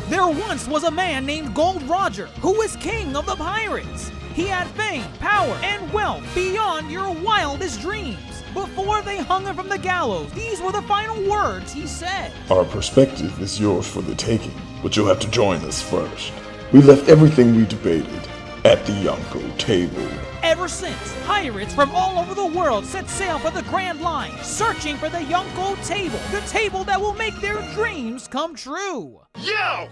There once was a man named Gold Roger who was king of the pirates. He had fame, power, and wealth beyond your wildest dreams. Before they hung him from the gallows, these were the final words he said. Our perspective is yours for the taking, but you'll have to join us first. We left everything we debated at the Yonkō Table. Ever since, pirates from all over the world set sail for the Grand Line, searching for the Yonkō Table, the table that will make their dreams come true. Yo!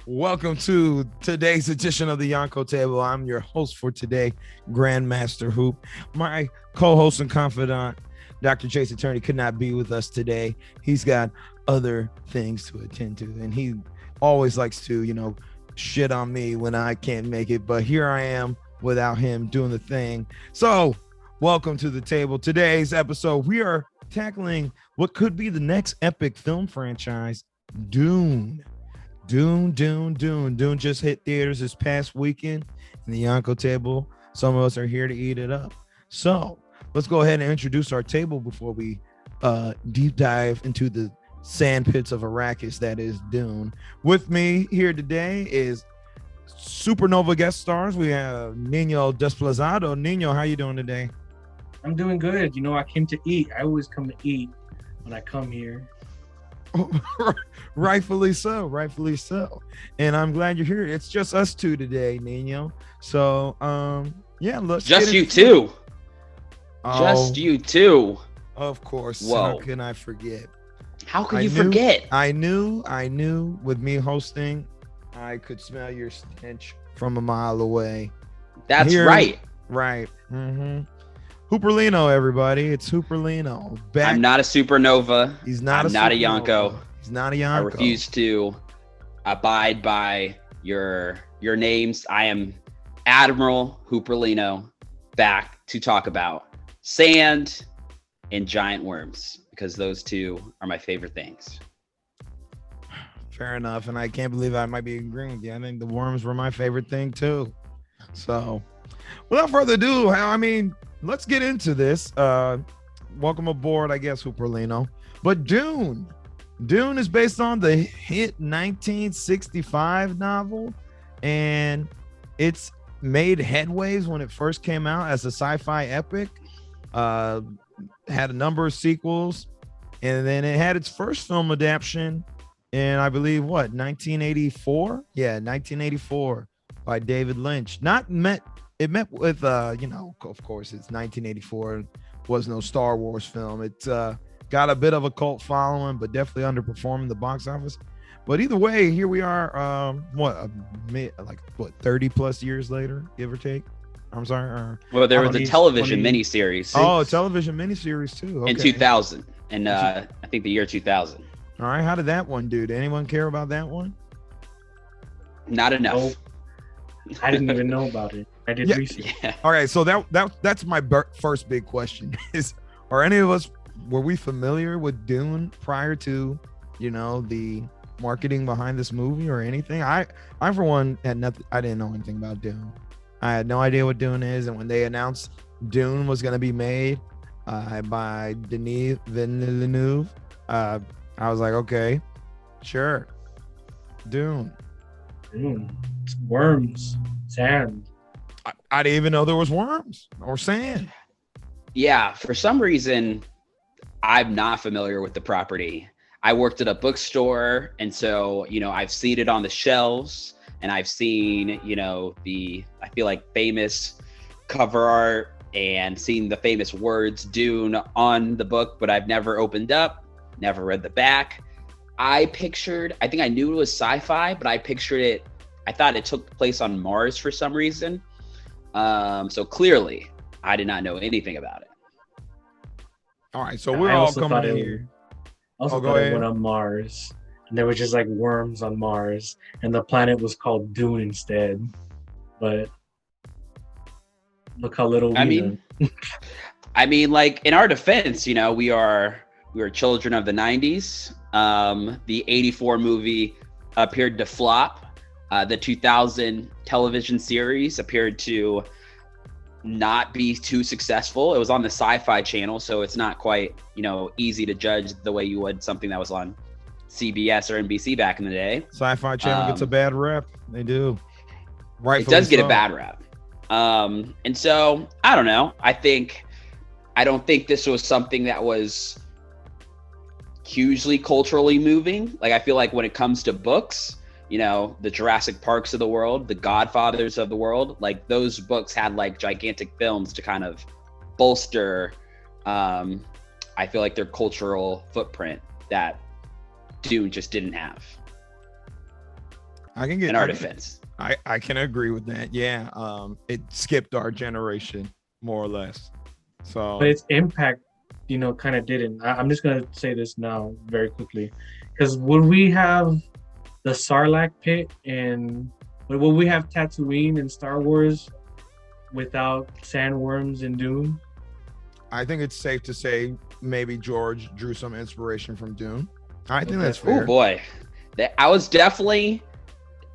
Welcome to today's edition of the Yonkō Table. I'm your host for today, GrandMasterHoop. My co-host and confidant, Dr. Chase Attorney, could not be with us today. He's got other things to attend to, and he always likes to, shit on me when I can't make it, but here I am without him doing the thing. So welcome to the table. Today's episode, we are tackling what could be the next epic film franchise, Dune. Dune just hit theaters this past weekend in the Yonkō Table. Some of us are here to eat it up. So let's go ahead and introduce our table before we deep dive into the sand pits of Arrakis that is Dune. With me here today is Supernova guest stars. We have NinoDezplazado. Nino, how you doing today? I'm doing good. I came to eat. I always come to eat when I come here. Rightfully so. And I'm glad you're here. It's just us two today, Nino. So let's just you two. Just you two. Of course. Whoa. How can I forget? How could you forget? I knew with me hosting, I could smell your stench from a mile away. That's right. Right. Mm-hmm. Hooperlino, everybody. It's Hooperlino. Back. I'm not a supernova. He's not I'm not a Yonko. He's not a Yonko. I refuse to abide by your names. I am Admiral Hooperlino, back to talk about sand and giant worms, because those two are my favorite things. Fair enough. And I can't believe I might be agreeing with you. I think the worms were my favorite thing too. So without further ado, let's get into this. Welcome aboard, I guess, Hooperlino. But Dune is based on the hit 1965 novel, and it's made headways when it first came out as a sci-fi epic. Had a number of sequels, and then it had its first film adaptation in, I believe, 1984? Yeah, 1984 by David Lynch. It met with, of course, it's 1984. Was no Star Wars film. It got a bit of a cult following, but definitely underperformed the box office. But either way, here we are, 30 plus years later, give or take. I'm sorry. Well, there was a television miniseries. Oh, a television miniseries too. Okay. In 2000, and I think the year 2000. All right, how did that one do? Did anyone care about that one? Not enough. Oh, I didn't even know about it. I did research. Yeah. All right, so that's my first big question: are any of us, were we familiar with Dune prior to, the marketing behind this movie or anything? I for one had nothing. I didn't know anything about Dune. I had no idea what Dune is, and when they announced Dune was going to be made by Denis Villeneuve, I was like, okay, sure, Dune. It's worms, sand. I didn't even know there was worms or sand. Yeah, for some reason, I'm not familiar with the property. I worked at a bookstore, and so, I've seen it on the shelves. And I've seen, I feel like famous cover art and seen the famous words Dune on the book, but I've never opened up, never read the back. I think I knew it was sci-fi, but I thought it took place on Mars for some reason. So clearly, I did not know anything about it. All right, so we're all coming in here. I also thought it went on Mars. And there were just like worms on Mars, and the planet was called Dune instead. But look how little we know. Like in our defense, we are children of the 90s. The 84 movie appeared to flop. The 2000 television series appeared to not be too successful. It was on the Sci-Fi Channel, so it's not quite, easy to judge the way you would something that was on CBS or NBC back in the day. Sci-Fi Channel gets a bad rep. They do. Right. It does get a bad rep. And so I don't know. I don't think this was something that was hugely culturally moving. Like, I feel like when it comes to books, you know, the Jurassic Parks of the world, the Godfathers of the world, like those books had like gigantic films to kind of bolster, I feel like their cultural footprint that Dune just didn't have. I can get in our defense. I can agree with that. Yeah. It skipped our generation more or less. So but its impact, you know, kind of didn't. I'm just gonna say this now very quickly, because would we have the Sarlacc pit and would we have Tatooine in Star Wars without sandworms in Dune? I think it's safe to say maybe George drew some inspiration from Dune. I think that's fair. Oh boy, I was definitely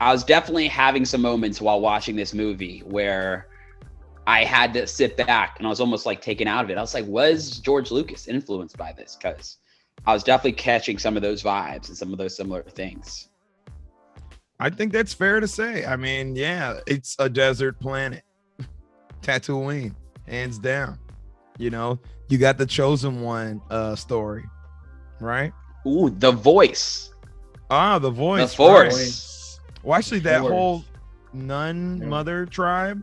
having some moments while watching this movie where I had to sit back and I was almost like taken out of it. I was like, was George Lucas influenced by this? Because I was definitely catching some of those vibes and some of those similar things. I think that's fair to say. I mean, yeah, it's a desert planet. Tatooine, hands down. You know, you got the Chosen One story, right? Ooh, the voice. Ah, the voice. The Force. Right. Well, actually, that Force. whole nun mother tribe.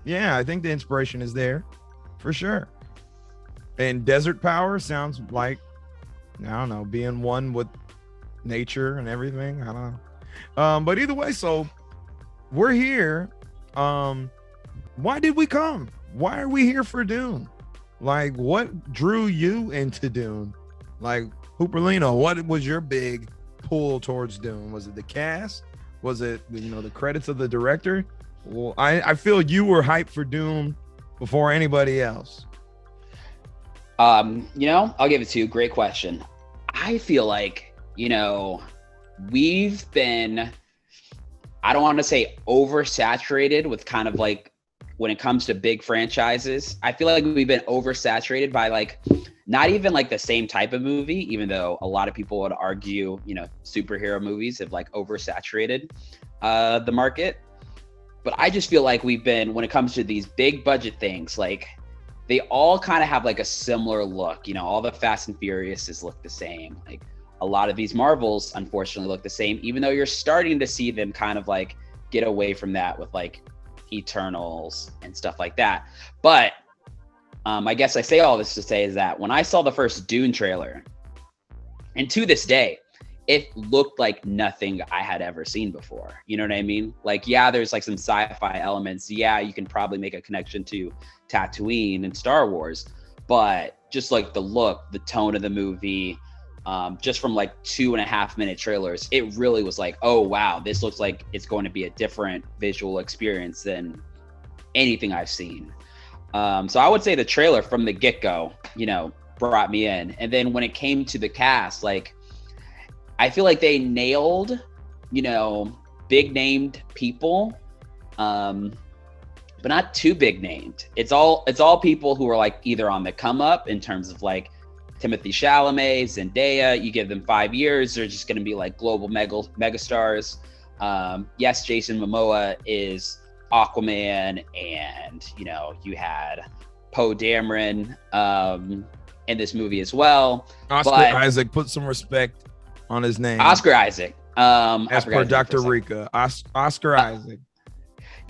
Yeah, I think the inspiration is there for sure. And desert power sounds like, I don't know, being one with nature and everything. I don't know. But either way, so we're here. Why did we come? Why are we here for Dune? Like, what drew you into Dune? Like, Hooperlino, what was your big pull towards Dune? Was it the cast? Was it, you know, the credits of the director? Well, I feel you were hyped for Dune before anybody else. You know, I'll give it to you. Great question. I feel like, you know, we've been, I don't want to say oversaturated with kind of like, when it comes to big franchises, I feel like we've been oversaturated by like, not even like the same type of movie, even though a lot of people would argue, you know, superhero movies have like oversaturated the market. But I just feel like we've been, when it comes to these big budget things, like they all kind of have like a similar look. You know, all the Fast and Furiouses look the same. Like a lot of these Marvels, unfortunately, look the same, even though you're starting to see them kind of like get away from that with like Eternals and stuff like that. But I guess I say all this to say is that when I saw the first Dune trailer, and to this day, it looked like nothing I had ever seen before. You know what I mean? Like, yeah, there's like some sci-fi elements. Yeah, you can probably make a connection to Tatooine and Star Wars, but just like the look, the tone of the movie, just from like 2.5 minute trailers, it really was like, oh, wow, this looks like it's going to be a different visual experience than anything I've seen. So I would say the trailer from the get-go, you know, brought me in. And then when it came to the cast, like, I feel like they nailed, you know, big named people, but not too big named. It's all people who are like either on the come up in terms of like Timothée Chalamet, Zendaya. You give them 5 years, they're just going to be like global megastars. Yes, Jason Momoa is Aquaman, and you know, you had Poe Dameron in this movie as well. Oscar Isaac, put some respect on his name. Oscar Isaac. As per Dr. Rika, Oscar Isaac.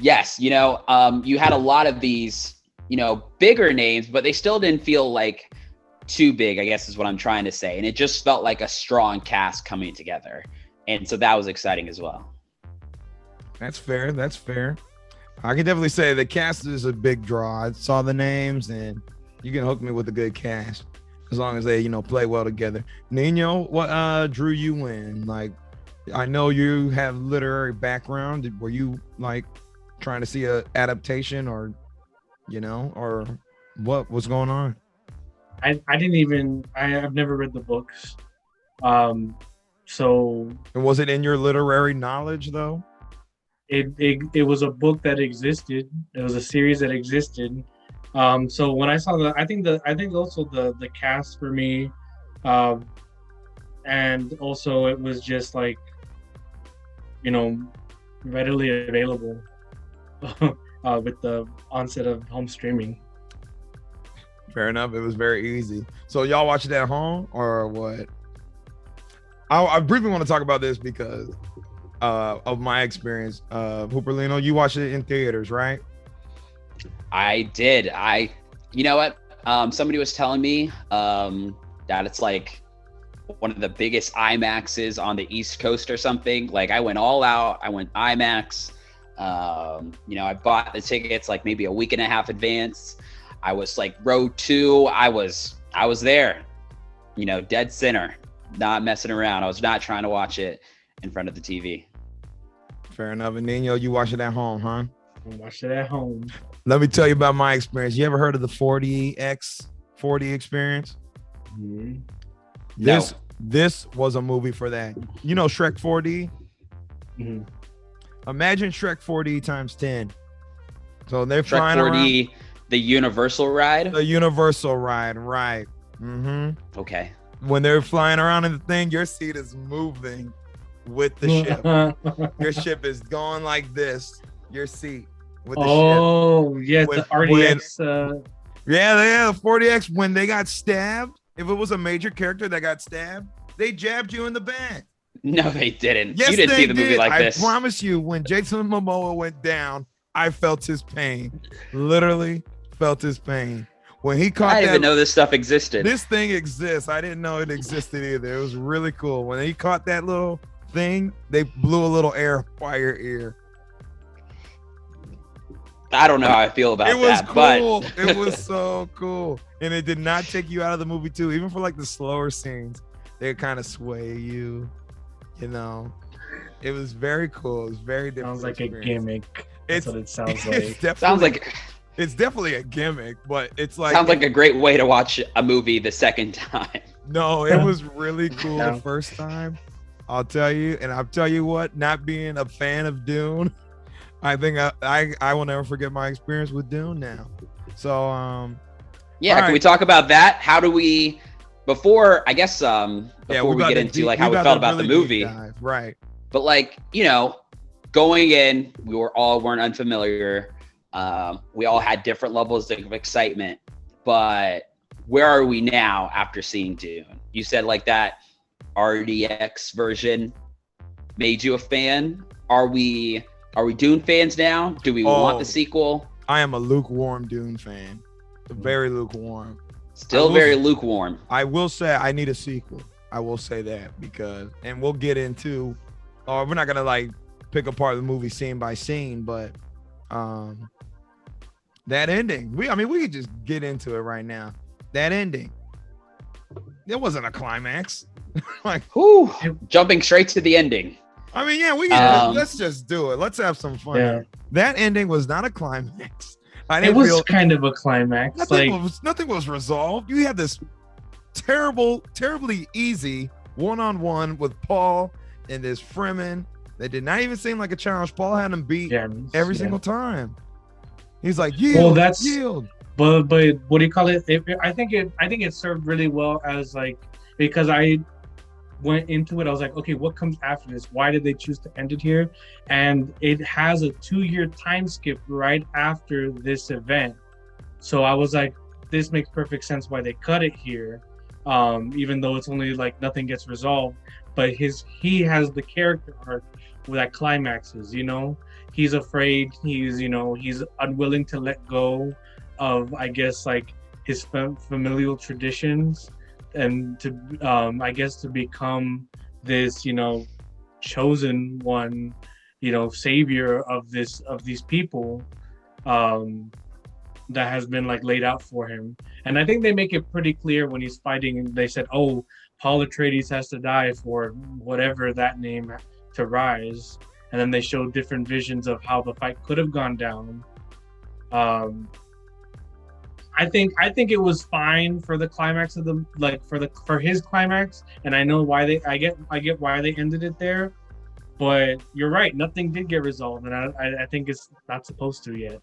Yes, you know, you had a lot of these, you know, bigger names, but they still didn't feel like too big, I guess is what I'm trying to say. And it just felt like a strong cast coming together. And so that was exciting as well. That's fair. That's fair. I can definitely say the cast is a big draw. I saw the names, and you can hook me with a good cast as long as they, you know, play well together. Nino, what drew you in? Like, I know you have literary background. Were you like trying to see a adaptation, or, you know, or what was going on? I've never read the books. So. And was it in your literary knowledge though? It was a book that existed. It was a series that existed. So when I saw I think also the cast for me, and also it was just like, you know, readily available with the onset of home streaming. Fair enough. It was very easy. So y'all watch it at home or what? I briefly want to talk about this because of my experience. Hooperlino, you watched it in theaters, right? I did. You know what? Somebody was telling me that it's like one of the biggest IMAXs on the East Coast or something. Like I went all out. I went IMAX. You know, I bought the tickets like maybe a week and a half advance. I was like row 2. I was there, you know, dead center, not messing around. I was not trying to watch it in front of the TV. Fair enough. And Nino, you watch it at home, huh? I watched it at home. Let me tell you about my experience. You ever heard of the 4DX experience? Mm-hmm. This was a movie for that. You know Shrek 4D? Mm-hmm. Imagine Shrek 4D times 10. So they're Shrek flying 4D, around. the Universal ride. The Universal ride, right. Mm-hmm. Okay. When they're flying around in the thing, your seat is moving with the ship. Your ship is going like this. Your seat with the ship. Oh, yeah, the RDX. Yeah, the 40X, when they got stabbed, if it was a major character that got stabbed, they jabbed you in the back. No, they didn't. Yes, you didn't they see the movie did. like this. I promise you, when Jason Momoa went down, I felt his pain. Literally felt his pain. When he caught I didn't even know this stuff existed. This thing exists. I didn't know it existed either. It was really cool. When he caught that little thing, they blew a little air by your ear. I don't know how I feel about it was that, cool. but It was so cool. And it did not take you out of the movie too. Even for like the slower scenes, they kind of sway you, you know. It was very cool. It was very different. Sounds like experience. a gimmick. That's what it sounds like. It's definitely a gimmick, but it's like sounds like a great way to watch a movie the second time. No, it was really cool the first time. I'll tell you, and I'll tell you what, not being a fan of Dune, I think I will never forget my experience with Dune now. So yeah, can we talk about that? How do we before we get into like how we felt about the movie. Right. But like, you know, going in, we weren't unfamiliar. We all had different levels of excitement, but where are we now after seeing Dune? You said like that RDX version made you a fan. Are we Dune fans now? Do we want the sequel? I am a lukewarm Dune fan. Very lukewarm. Still very lukewarm. I will say I need a sequel. I will say that because, and we'll get into, we're not gonna like pick apart the movie scene by scene, but that ending, we could just get into it right now. That ending, it wasn't a climax. Like, whew, jumping straight to the ending. I mean, yeah, we can let's just do it. Let's have some fun. Yeah. That ending was not a climax. It was kind of a climax. Nothing was resolved. You had this terribly easy one-on-one with Paul and this Fremen. That did not even seem like a challenge. Paul had him beat every single time. He's like, yield, yield. But what do you call it? I think it served really well as like, because I went into it, I was like, okay, what comes after this? Why did they choose to end it here? And it has a 2-year time skip right after this event. So I was like, this makes perfect sense why they cut it here. Even though it's only like nothing gets resolved, but he has the character arc that climaxes, you know, he's afraid, he's unwilling to let go of, I guess, like his familial traditions, and to to become this, chosen one, savior of these people that has been like laid out for him. And I think they make it pretty clear when he's fighting, and they said, oh, Paul Atreides has to die for whatever that name to rise. And then they showed different visions of how the fight could have gone down. I think it was fine for the climax of for his climax, and I know why I get why they ended it there. But you're right, nothing did get resolved, and I think it's not supposed to yet.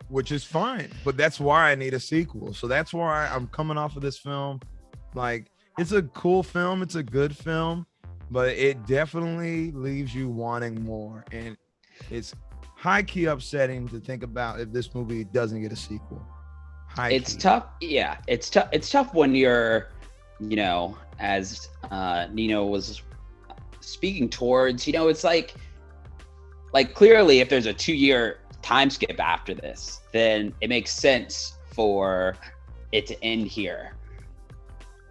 Which is fine, but that's why I need a sequel. So that's why I'm coming off of this film. Like, it's a cool film. It's a good film, but it definitely leaves you wanting more. And it's high key upsetting to think about if this movie doesn't get a sequel. It's tough. Yeah, it's tough. It's tough when you're, as Nino was speaking towards, it's like clearly if there's a 2-year time skip after this, then it makes sense for it to end here.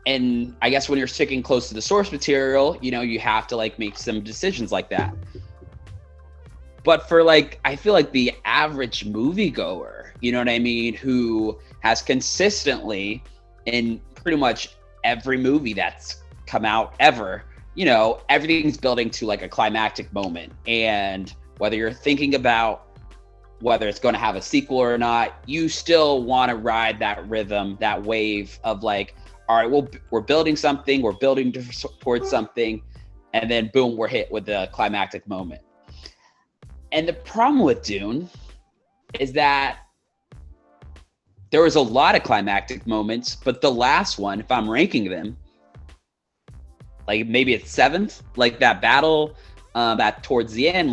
And I guess when you're sticking close to the source material, you have to make some decisions like that. But for I feel like the average moviegoer, you know what I mean, who has consistently in pretty much every movie that's come out ever, everything's building to a climactic moment. And whether you're thinking about whether it's going to have a sequel or not, you still want to ride that rhythm, that wave of all right, we're building something, we're building towards something, and then boom, we're hit with the climactic moment. And the problem with Dune is that there was a lot of climactic moments, but the last one, if I'm ranking them, maybe it's 7th, that battle at towards the end,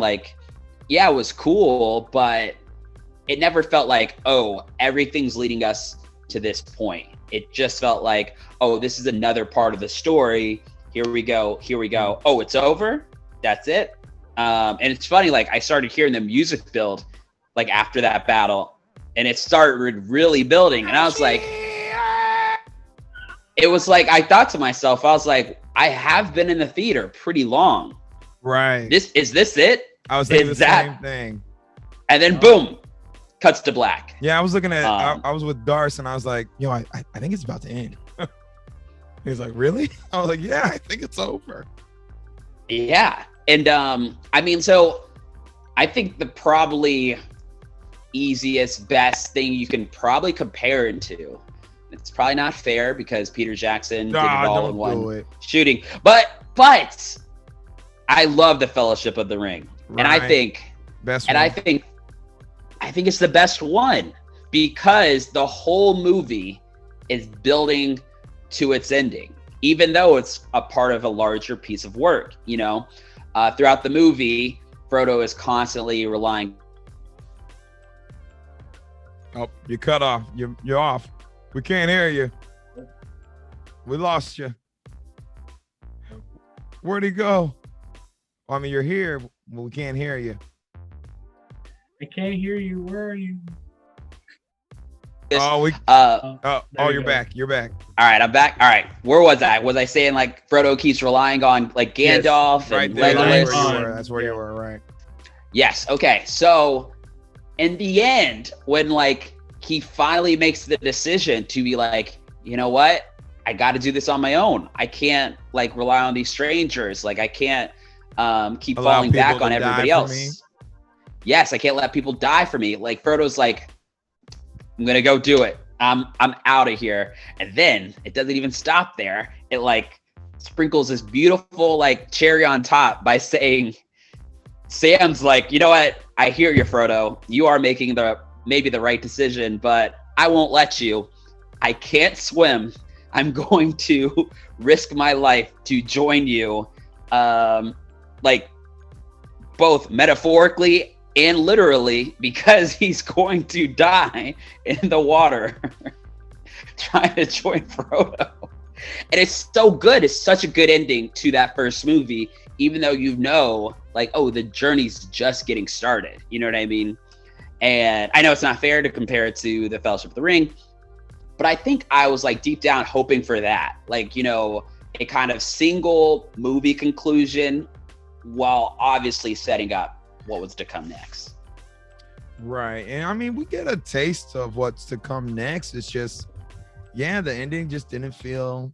yeah, it was cool, but it never felt everything's leading us to this point. It just felt this is another part of the story. Here we go. Oh, it's over? That's it? And it's funny, I started hearing the music build, after that battle, and it started really building. And I was it was I thought to myself, I was I have been in the theater pretty long. Right. Is this it? I was thinking same thing. And then boom, cuts to black. Yeah, I was looking at, I was with Darce and I was like, I think it's about to end. He was like, really? I was like, yeah, I think it's over. Yeah. And so I think the probably easiest, best thing you can probably compare it to, it's probably not fair because Peter Jackson did it all in one shooting, but I love the Fellowship of the Ring. Right. And I think it's the best one because the whole movie is building to its ending, even though it's a part of a larger piece of work. Throughout the movie, Frodo is constantly relying. Oh, you cut off. You're off. We can't hear you. We lost you. Where'd he go? I mean, you're here, but we can't hear you. I can't hear you. Where are you? You're you back. You're back. All right, I'm back. All right, where was I? Was I saying Frodo keeps relying on Gandalf and Legolas? That's where you were, right? Yes. Okay. So in the end, when he finally makes the decision to be you know what? I got to do this on my own. I can't rely on these strangers. I can't keep falling back on everybody else. Yes, I can't let people die for me. Frodo's I'm gonna go do it. I'm out of here. And then it doesn't even stop there. It sprinkles this beautiful cherry on top by saying, Sam's you know what? I hear you, Frodo. You are making maybe the right decision, but I won't let you. I can't swim. I'm going to risk my life to join you, both metaphorically and literally, because he's going to die in the water trying to join Frodo. And it's so good. It's such a good ending to that first movie, even though the journey's just getting started. You know what I mean? And I know it's not fair to compare it to the Fellowship of the Ring, but I think I was deep down hoping for that. A kind of single movie conclusion while obviously setting up what was to come next. Right. And I mean, we get a taste of what's to come next. It's just, the ending just didn't feel,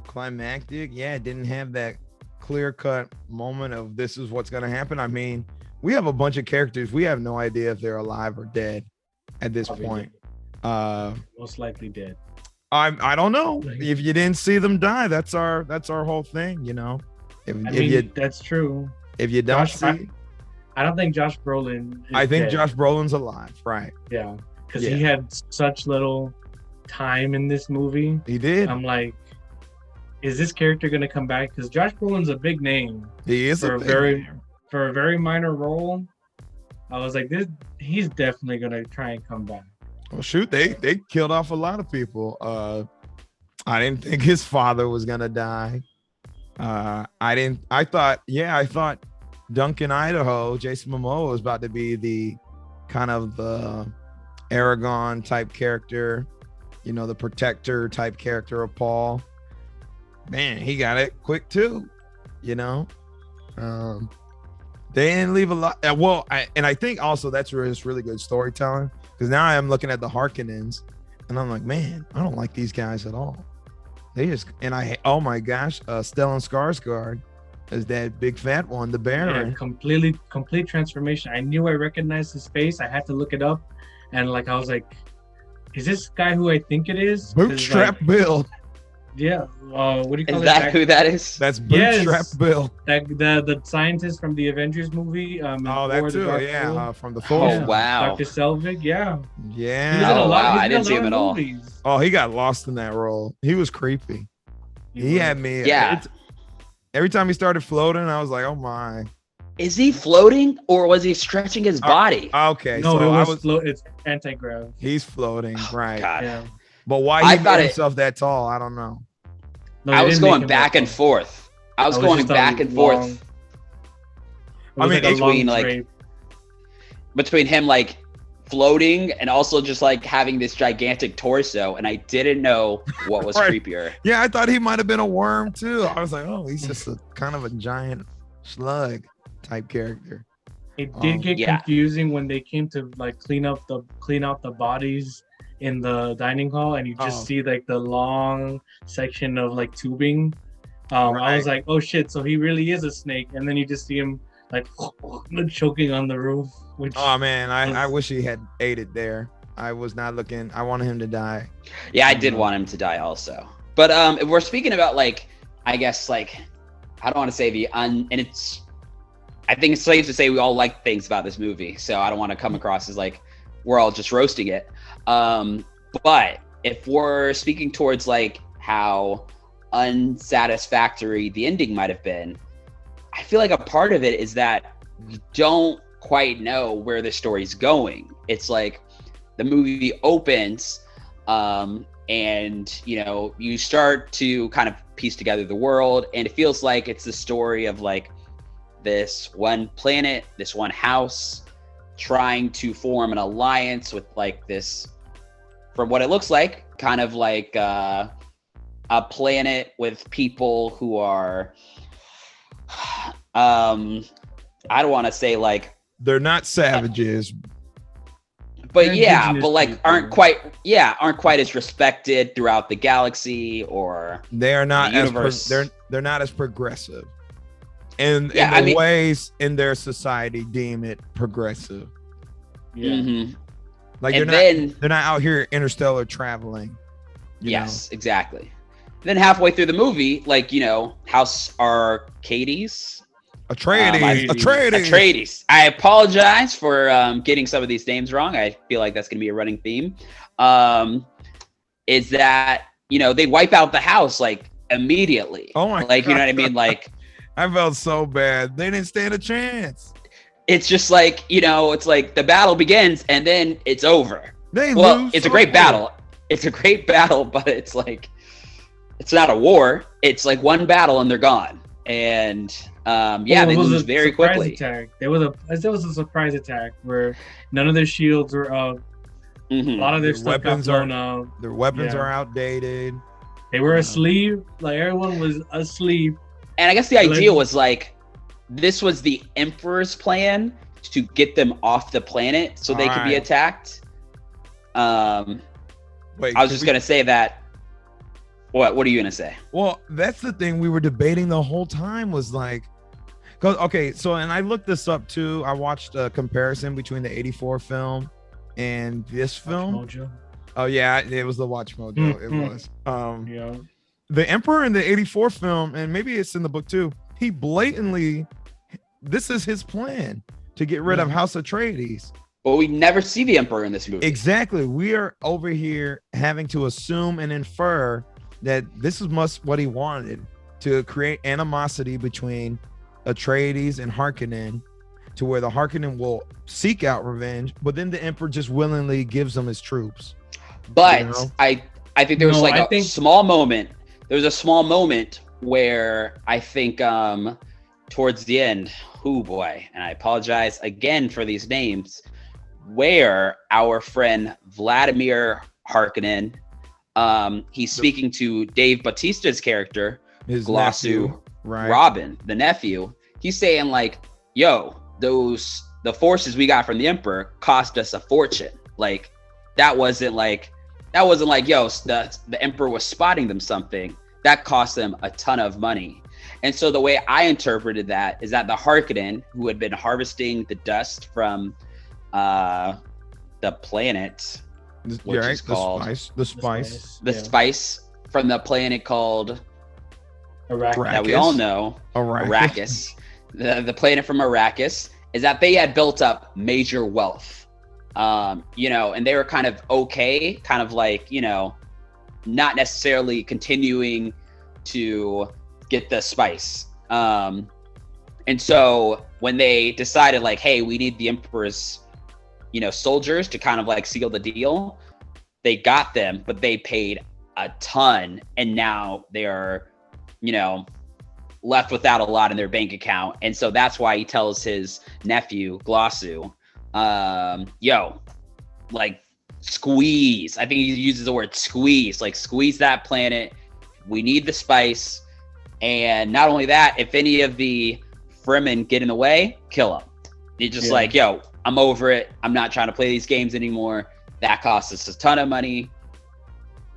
climactic. Yeah, it didn't have that clear-cut moment of this is what's going to happen. I mean, we have a bunch of characters. We have no idea if they're alive or dead at this point. Most likely dead. I don't know. If you didn't see them die, that's our whole thing, That's true. If you don't see, I don't think Josh Brolin is I think dead. Josh Brolin's alive, right? Yeah, because he had such little time in this movie. He did. I'm is this character going to come back? Because Josh Brolin's a big name. He is for a very minor role. I was like, he's definitely going to try and come back. Well, shoot, they killed off a lot of people. I didn't think his father was gonna die. I thought Duncan Idaho, Jason Momoa, was about to be the kind of the Aragon type character, the protector type character of Paul. Man, he got it quick too, They didn't leave a lot. I think also that's really good storytelling, because now I am looking at the Harkonnens and I'm like, man, I don't like these guys at all. Oh my gosh, Stellan Skarsgård is that big fat one, the Baron. Yeah, complete transformation. I knew I recognized his face. I had to look it up, and I was like, is this guy who I think it is? Bootstrap Bill. Yeah. What do you call it? Is that who that is? That's Bootstrap Bill. The scientist from the Avengers movie. That too. Yeah. From the Thor. Oh wow. Dr. Selvig. Yeah. Yeah. Oh wow. I didn't see him at all. Oh, he got lost in that role. He was creepy. He had me. Yeah. Every time he started floating, I was like, oh my. Is he floating or was he stretching his body? Okay. No, so it's anti-grav. He's floating, right? God. Yeah. But why he made himself that tall, I don't know. No, I was going back and forth. I was going back and forth. I mean, between him floating and also just having this gigantic torso, and I didn't know what was creepier. Yeah, I thought he might have been a worm too. I was like, oh, he's just a kind of a giant slug type character. It did get confusing when they came to clean out the bodies in the dining hall, and you just see the long section of tubing. I was like, oh shit, so he really is a snake. And then you just see him choking on the roof. Oh man, I wish he had ate it there. I was not looking. I wanted him to die. Yeah, I did want him to die also. But if we're speaking about I guess I don't want to say I think it's safe to say we all like things about this movie, so I don't want to come across as we're all just roasting it. But if we're speaking towards how unsatisfactory the ending might have been, I feel like a part of it is that we don't quite know where the story's going. It's the movie opens, and you start to kind of piece together the world, and it feels like it's the story of this one planet, this one house, trying to form an alliance with this, from what it looks like, kind of a planet with people who are I don't want to say they're not savages, but aren't quite as respected throughout the galaxy, or they are not the universe. They're not as progressive. In the ways in their society deem it progressive. Yeah. Mm-hmm. They're not out here interstellar traveling. Yes, exactly. Then halfway through the movie, House Atreides. Atreides. I apologize for getting some of these names wrong. I feel like that's going to be a running theme. Is that they wipe out the house immediately? Oh my God. You know what I mean? I felt so bad. They didn't stand a chance. It's just it's the battle begins and then it's over. It's a great battle. It's a great battle, but it's it's not a war. It's one battle and they're gone. And they lose very quickly. Attack. There was a surprise attack where none of their shields were up. Mm-hmm. A lot of their stuff got blown out. Their weapons are outdated. They were asleep. Everyone was asleep. And I guess the idea was this was the Emperor's plan to get them off the planet so they could be attacked. I was just going to say that. What are you going to say? Well, that's the thing we were debating the whole time was and I looked this up too. I watched a comparison between the 84 film and this film. Watch Mojo. Oh yeah, it was the Watch Mojo. It was. The Emperor in the 84 film, and maybe it's in the book too, he blatantly, this is his plan to get rid of House Atreides. But we never see the Emperor in this movie. Exactly. We are over here having to assume and infer that this is what he wanted, to create animosity between Atreides and Harkonnen, to where the Harkonnen will seek out revenge, but then the Emperor just willingly gives them his troops. But You know? I think there was small moment. There was a small moment where I think towards the end, oh boy, and I apologize again for these names, where our friend Vladimir Harkonnen, he's speaking to Dave Bautista's character, His Glossu nephew, right? Robin, the nephew. He's saying like, yo, the forces we got from the Emperor cost us a fortune. Like that wasn't like, yo, the Emperor was spotting them something. That cost them a ton of money. And so the way I interpreted that is that the Harkonnen, who had been harvesting the dust from the planet, which is called the spice spice from the planet called Arrakis. that we all know, Arrakis. The planet from Arrakis, is that they had built up major wealth, and they were kind of okay, kind of like, not necessarily continuing to get the spice. And so when they decided like, hey, we need the Emperor's, soldiers to kind of like seal the deal, they got them, but they paid a ton. And now they are, left without a lot in their bank account. And so that's why he tells his nephew, Glossu, yo, like, squeeze. I think he uses the word squeeze, like squeeze that planet. We need the spice. And not only that, if any of the Fremen get in the way, kill them. You're just like, yo, I'm over it. I'm not trying to play these games anymore. That costs us a ton of money.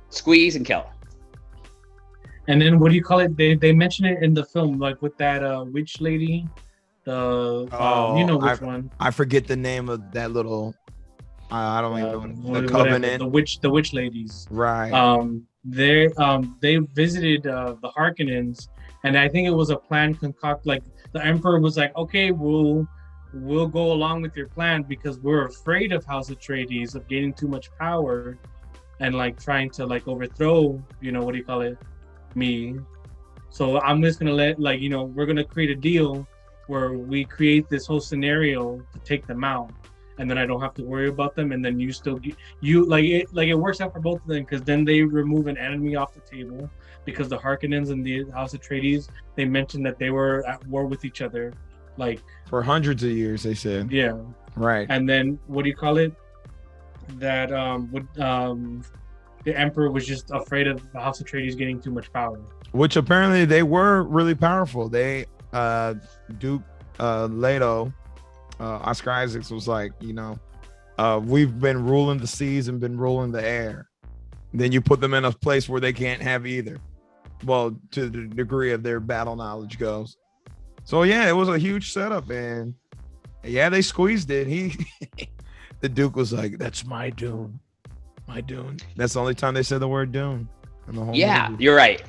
Squeeze and kill. And then what do you call it? They mention it in the film, like with that witch lady. Which one? I forget the name of that little. I don't even know the Covenant. The witch ladies. Right. They visited the Harkonnens, and I think it was a plan concocted. Like the Emperor was like, okay, we'll go along with your plan because we're afraid of House Atreides, of gaining too much power, and like trying to like overthrow, me. So I'm just gonna we're gonna create a deal where we create this whole scenario to take them out, and then I don't have to worry about them, and then it works out for both of them, because then they remove an enemy off the table, because the Harkonnens and the House Atreides, they mentioned that they were at war with each other, like for hundreds of years, they said. Yeah. Right. And then that the Emperor was just afraid of the House Atreides getting too much power. Which apparently they were really powerful. They Duke Leto, Oscar Isaacs was like, we've been ruling the seas and been ruling the air. Then you put them in a place where they can't have either. Well, to the degree of their battle knowledge goes. So yeah, it was a huge setup, and yeah, they squeezed it. The Duke was like, "That's my Dune, my Dune." That's the only time they said the word Dune in the whole movie. You're right.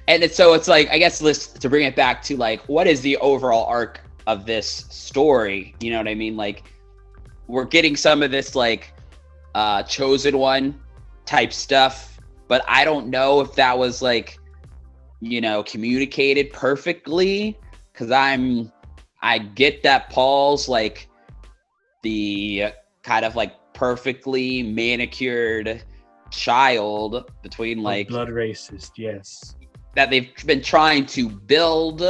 And it's like, I guess to bring it back to like, what is the overall arc of this story? You know what I mean? Like, we're getting some of this like chosen one type stuff, but I don't know if that was like, communicated perfectly, because I get that Paul's like the kind of like perfectly manicured child between like blood racist, yes, that they've been trying to build,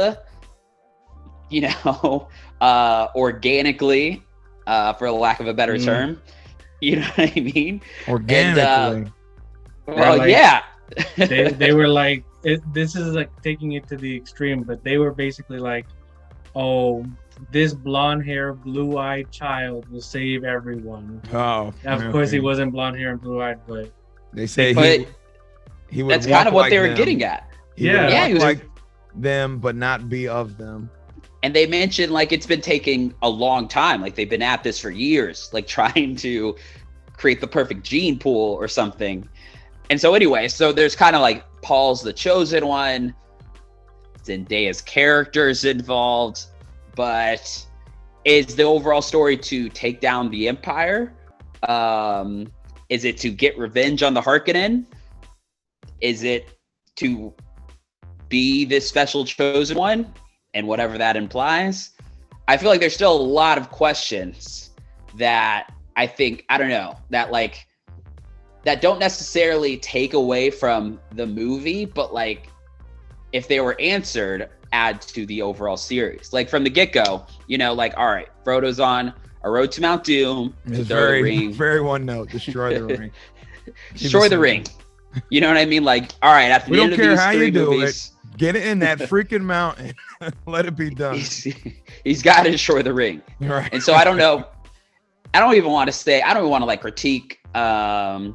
organically, for lack of a better term. You know what I mean? Organically. And, yeah. they were like, this is like taking it to the extreme, but they were basically like, oh, this blonde hair, blue eyed child will save everyone. Oh, of course he wasn't blonde hair and blue eyed, but they say he would. That's kind of what they were getting at. He was like them, but not be of them. And they mentioned like it's been taking a long time. Like they've been at this for years, like trying to create the perfect gene pool or something. And so anyway, so there's kind of like Paul's the chosen one. Zendaya's characters involved, but is the overall story to take down the Empire? Is it to get revenge on the Harkonnen? Is it to be this special chosen one, and whatever that implies. I feel like there's still a lot of questions that I think, I don't know, that like, that don't necessarily take away from the movie, but like, if they were answered, add to the overall series. Like from the get-go, you know, like, all right, Frodo's on a road to Mount Doom. It's very one note, destroy the ring. Destroy the ring. You know what I mean? Like, all right, after the end of these three movies, get it in that freaking mountain. Let it be done. He's got to destroy the ring. Right. And so I don't know. I don't even want to like critique Denis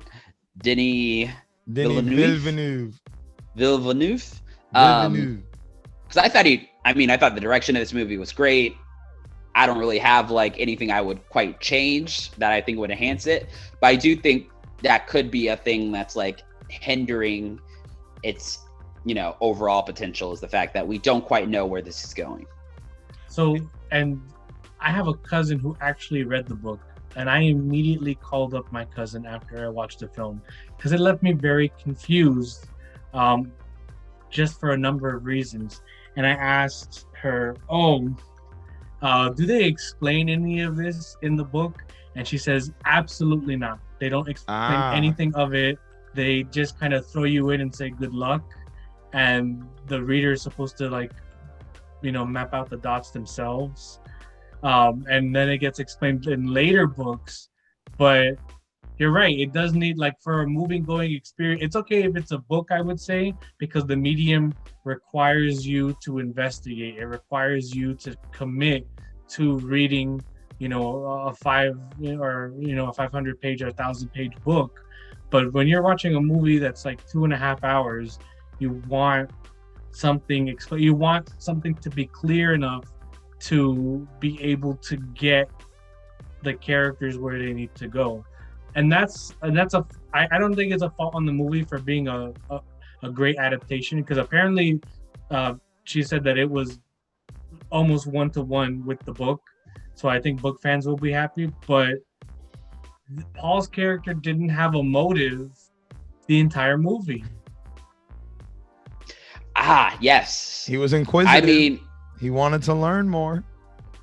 Villeneuve. Because I thought the direction of this movie was great. I don't really have like anything I would quite change that I think would enhance it. But I do think that could be a thing that's like hindering its, you know, overall potential, is the fact that we don't quite know where this is going. So, and I have a cousin who actually read the book, and I immediately called up my cousin after I watched the film because it left me very confused, just for a number of reasons. And I asked her, do they explain any of this in the book? And she says, absolutely not. They don't explain anything of it. They just kind of throw you in and say good luck, and the reader is supposed to, like, you know, map out the dots themselves. And then it gets explained in later books. But you're right, it does need, like, for a going experience, it's okay if it's a book, I would say, because the medium requires you to investigate. It requires you to commit to reading, you know, a 500 page or 1,000 page book. But when you're watching a movie that's like 2.5 hours, you want something to be clear enough to be able to get the characters where they need to go. I don't think it's a fault on the movie for being a great adaptation, because apparently she said that it was almost 1-to-1 with the book. So I think book fans will be happy, but Paul's character didn't have a motive the entire movie. Yes. He was inquisitive. I mean, he wanted to learn more.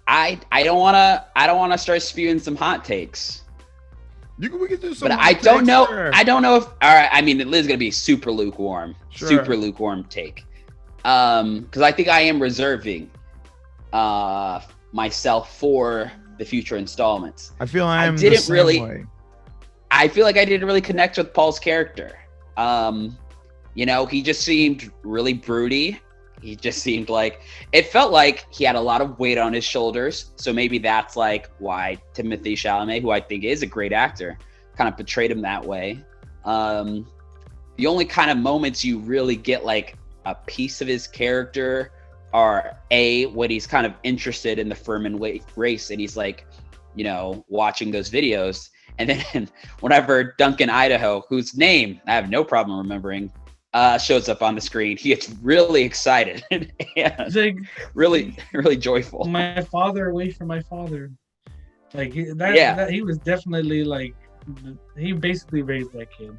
I don't wanna start spewing some hot takes. We can do some. But I don't know. Sure. I don't know if. All right. I mean, it is gonna be super lukewarm. Sure. Super lukewarm take. Because I think I am reserving myself for the future installments. I feel I feel like I didn't really connect with Paul's character. You know, he just seemed really broody. He just seemed like, it felt like he had a lot of weight on his shoulders. So maybe that's like why Timothée Chalamet, who I think is a great actor, kind of portrayed him that way. The only kind of moments you really get like a piece of his character are when he's kind of interested in the Furman race, and he's like, you know, watching those videos. And then whenever Duncan Idaho, whose name I have no problem remembering, shows up on the screen, he gets really excited and like, really joyful. My father away from my father. Like that he was definitely like, he basically raised that kid.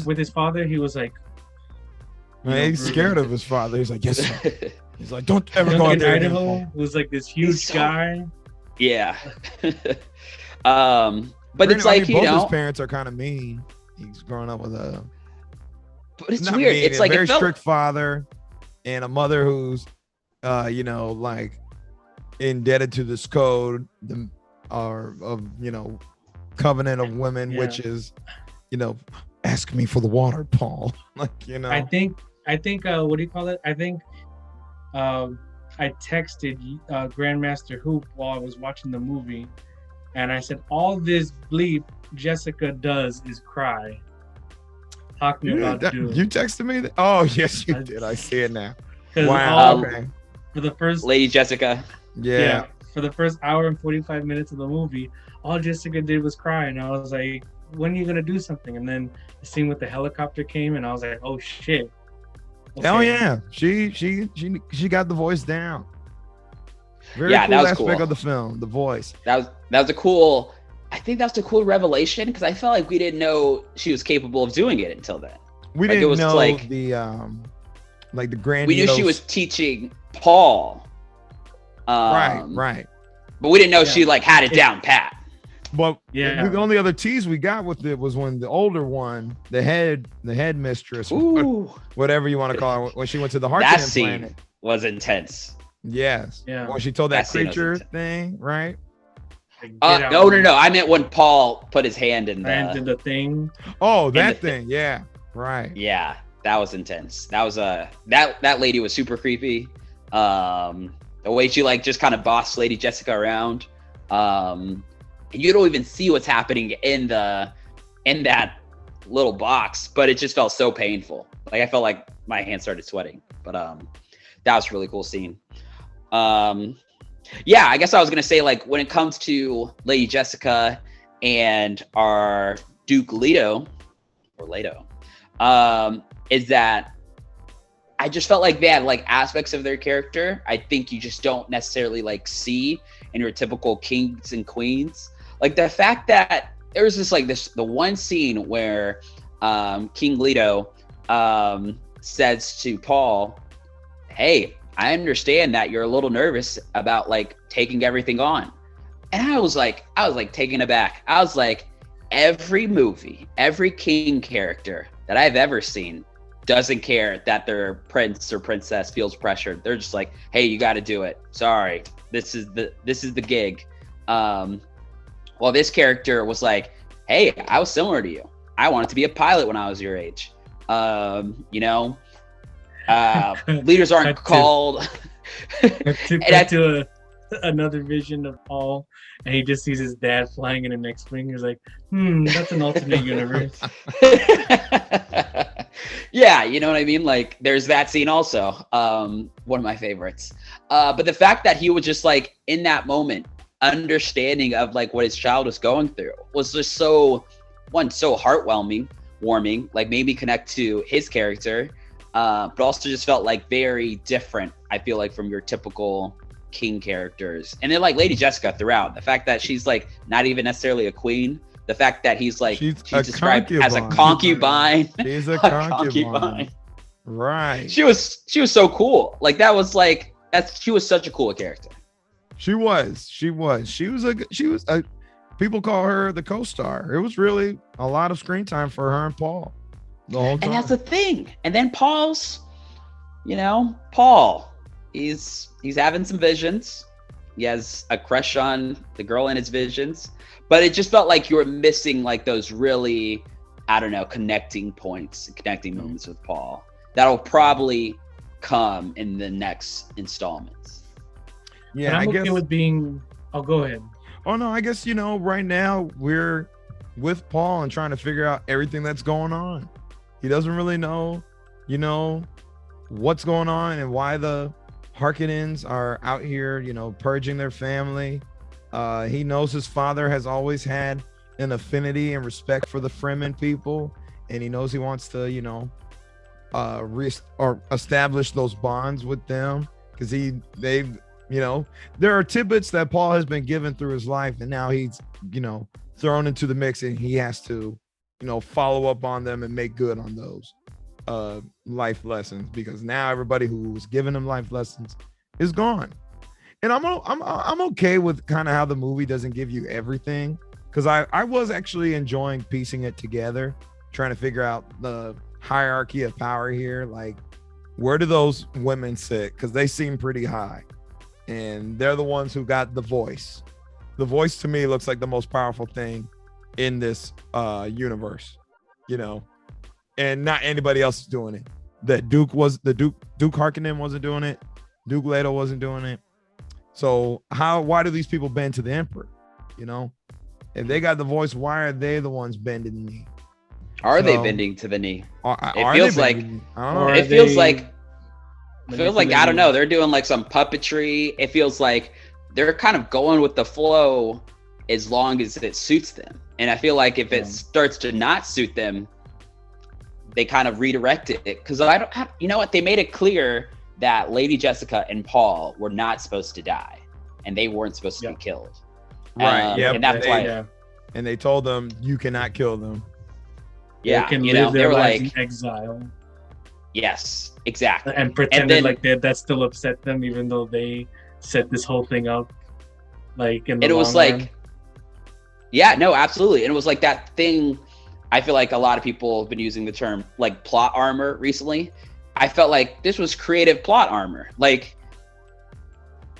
With his father, he was like, he's scared of his father. He's like, yes, sir. He's like, don't ever go out there. Idaho was like this huge guy. Yeah. But it's like, you know, his parents are kind of mean. He's growing up with a. But it's weird. It's like a very strict father and a mother who's, you know, like indebted to this code, covenant of women, which is, you know, ask me for the water, Paul. Like, you know. I think. What do you call it? I think. I texted GrandMasterHoop while I was watching the movie, and I said, all this bleep Jessica does is cry. Talk me about Dune. You texted me that? Oh, yes, you did. I see it now. Wow. Okay. For the first Lady Jessica. Yeah. For the first hour and 45 minutes of the movie, all Jessica did was cry, and I was like, when are you gonna do something? And then the scene with the helicopter came, and I was like, oh shit. Okay. Oh yeah, she got the voice down. Very cool that was aspect cool. of the film, the voice. That was a cool. I think that's a cool revelation, because I felt like we didn't know she was capable of doing it until then. We didn't know the like the grandiose. We knew she was teaching Paul. Right. But we didn't know she like had it down pat. But Yeah. the only other tease we got with it was when the older one, the head mistress, Ooh, whatever you want to call her, when she went to the that Harkonnen scene planet. was intense. Yes. Yeah. When she told that That scene was creature intense. thing, right? Like, get out. No. I meant when Paul put his hand in And the. the thing. Oh, that the thing. Yeah. Right. Yeah, that was intense. That was that lady was super creepy. The way she like just kind of bossed Lady Jessica around. You don't even see what's happening in that little box, but it just felt so painful. Like I felt like my hands started sweating. But that was a really cool scene. Yeah, I guess I was gonna say, like, when it comes to Lady Jessica and our Duke Leto, is that I just felt like they had like aspects of their character I think you just don't necessarily like see in your typical kings and queens. Like the fact that there was the one scene where King Leto says to Paul, "Hey, I understand that you're a little nervous about like taking everything on." And I was like taken aback. I was like, every movie, every king character that I've ever seen doesn't care that their prince or princess feels pressured. They're just like, "Hey, you got to do it. Sorry, this is the gig." Well, this character was like, "Hey, I was similar to you. I wanted to be a pilot when I was your age. Leaders aren't called." Back to another vision of Paul, and he just sees his dad flying in an X-wing. He's like, that's an alternate universe. Yeah, you know what I mean? Like, there's that scene also, one of my favorites. But the fact that he was just like in that moment, understanding of like what his child was going through was just so heartwarming, like made me connect to his character, but also just felt like very different, I feel like, from your typical king characters. And then like Lady Jessica throughout, the fact that she's like not even necessarily a queen, the fact that she's described as a concubine. She's a concubine. Right. She was so cool. Like she was such a cool character. She was a people call her the co-star. It was really a lot of screen time for her and Paul the whole time. And that's the thing. And then Paul, he's having some visions. He has a crush on the girl in his visions, but it just felt like you were missing like those really, I don't know, connecting points, connecting moments with Paul. That'll probably come in the next installments. Yeah, and I'm I okay guess with being. Oh, go ahead. Oh no, I guess right now we're with Paul and trying to figure out everything that's going on. He doesn't really know, what's going on and why the Harkonnens are out here, purging their family. He knows his father has always had an affinity and respect for the Fremen people, and he knows he wants to, establish those bonds with them because there are tidbits that Paul has been given through his life, and now he's, thrown into the mix, and he has to, follow up on them and make good on those life lessons, because now everybody who was giving him life lessons is gone. And I'm okay with kind of how the movie doesn't give you everything, because I was actually enjoying piecing it together, trying to figure out the hierarchy of power here. Like, where do those women sit? Because they seem pretty high, and they're the ones who got the voice. The voice to me looks like the most powerful thing in this universe, and not anybody else is doing it. That Duke Harkonnen wasn't doing it. Duke Leto wasn't doing it. So why do these people bend to the Emperor? If they got the voice, why are they the ones bending the knee? Are they bending to the knee? It feels like I don't know. It feels like I don't know. They're doing like some puppetry. It feels like they're kind of going with the flow as long as it suits them. And I feel like if it starts to not suit them, they kind of redirect it. Because you know what? They made it clear that Lady Jessica and Paul were not supposed to die, and they weren't supposed to be killed. Right. And that's why. And they told them you cannot kill them. Yeah. They can they live their were lives like in exile. Yes, exactly. And pretended then, like that still upset them, even though they set this whole thing up. Like in the and it was long like, run. yeah, no, absolutely. And it was like that thing. I feel like a lot of people have been using the term like plot armor recently. I felt like this was creative plot armor. Like,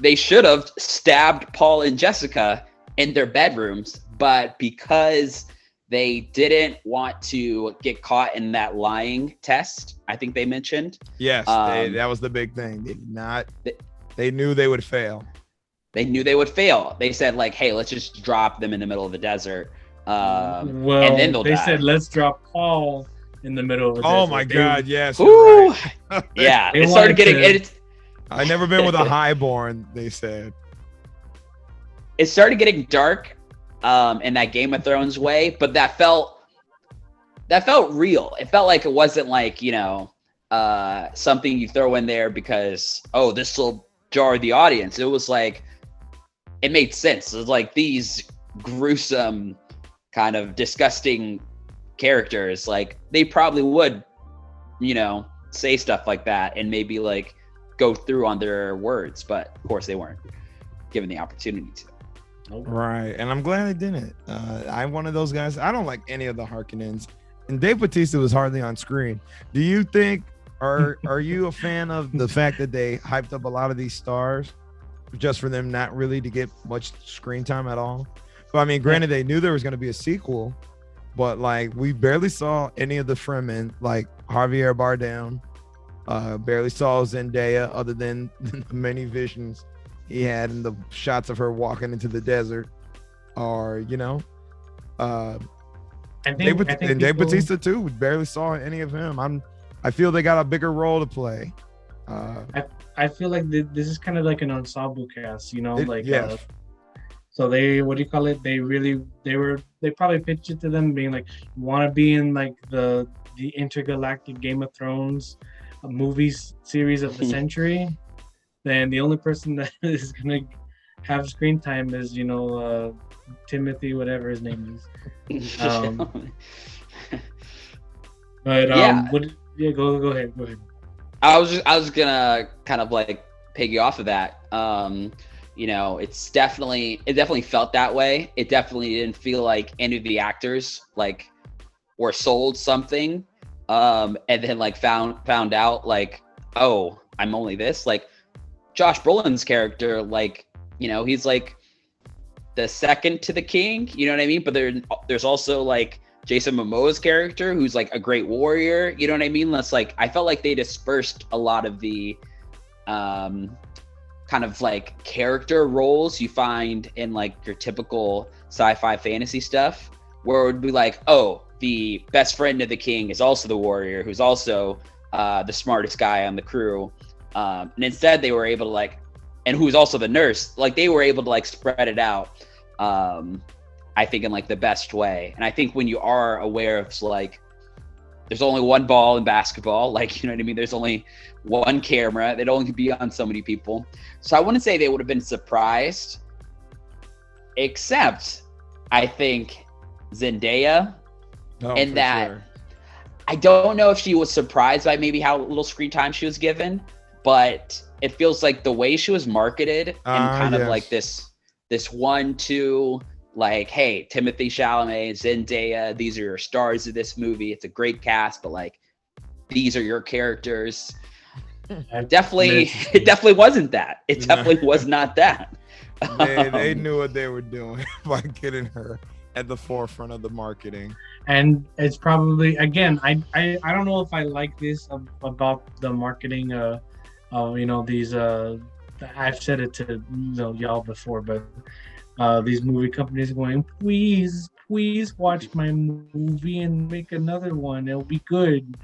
they should have stabbed Paul and Jessica in their bedrooms, but because they didn't want to get caught in that lying test, I think they mentioned. Yes, that was the big thing. They did not. They knew they would fail. They knew they would fail. They said like, "Hey, let's just drop them in the middle of the desert." Well, and then they'll they die. said, "Let's drop Paul in the middle of the Oh desert." my God! Yes. Ooh, you're right. yeah. They It started wanted getting to- I never been with a highborn. They said. it started getting dark in that Game of Thrones way, but that felt real. It felt like it wasn't like, you know, something you throw in there because, oh, this will jar the audience. It was like, it made sense. It was like these gruesome kind of disgusting characters, like they probably would, you know, say stuff like that and maybe like go through on their words, but of course they weren't given the opportunity to. Right, and I'm glad I didn't. I'm one of those guys. I don't like any of the Harkonnens, and Dave Bautista was hardly on screen. Do you think, are you a fan of the fact that they hyped up a lot of these stars just for them not really to get much screen time at all? But I mean, granted, they knew there was going to be a sequel, but like we barely saw any of the Fremen, like Javier Bardem, barely saw Zendaya, other than the many visions he had in the shots of her walking into the desert, or you know, Dave Bautista too. We barely saw any of him. I feel they got a bigger role to play. I feel like this is kind of like an ensemble cast, you know, yes. So they, what do you call it? They probably pitched it to them being like, want to be in like the intergalactic Game of Thrones movies series of the century. Then the only person that is gonna have screen time is, you know, Timothy, whatever his name is. But yeah. Go ahead. I was gonna kind of like piggy off of that. You know, it definitely felt that way. It definitely didn't feel like any of the actors like were sold something, and then like found out like, oh, I'm only this. Like Josh Brolin's character, like, you know, he's like the second to the king. You know what I mean? But there's also like Jason Momoa's character, who's like a great warrior. You know what I mean? That's like, I felt like they dispersed a lot of the kind of like character roles you find in like your typical sci-fi fantasy stuff, where it would be like, oh, the best friend of the king is also the warrior, who's also the smartest guy on the crew. And instead they were able to like, and who's also the nurse, like they were able to like spread it out, I think in like the best way. And I think when you are aware of like, there's only one ball in basketball, like, you know what I mean? There's only one camera. It only can be on so many people. So I wouldn't say they would have been surprised, except I think Zendaya, in that sure. I don't know if she was surprised by maybe how little screen time she was given, but it feels like the way she was marketed and kind of like this 1-2, like, hey, Timothée Chalamet, Zendaya, these are your stars of this movie. It's a great cast, but like, these are your characters. It definitely wasn't that. It definitely was not that. They knew what they were doing by getting her at the forefront of the marketing. And it's probably, again, I don't know if I like this about the marketing you know, these I've said it to, you know, y'all before, but these movie companies going, please watch my movie and make another one, it'll be good.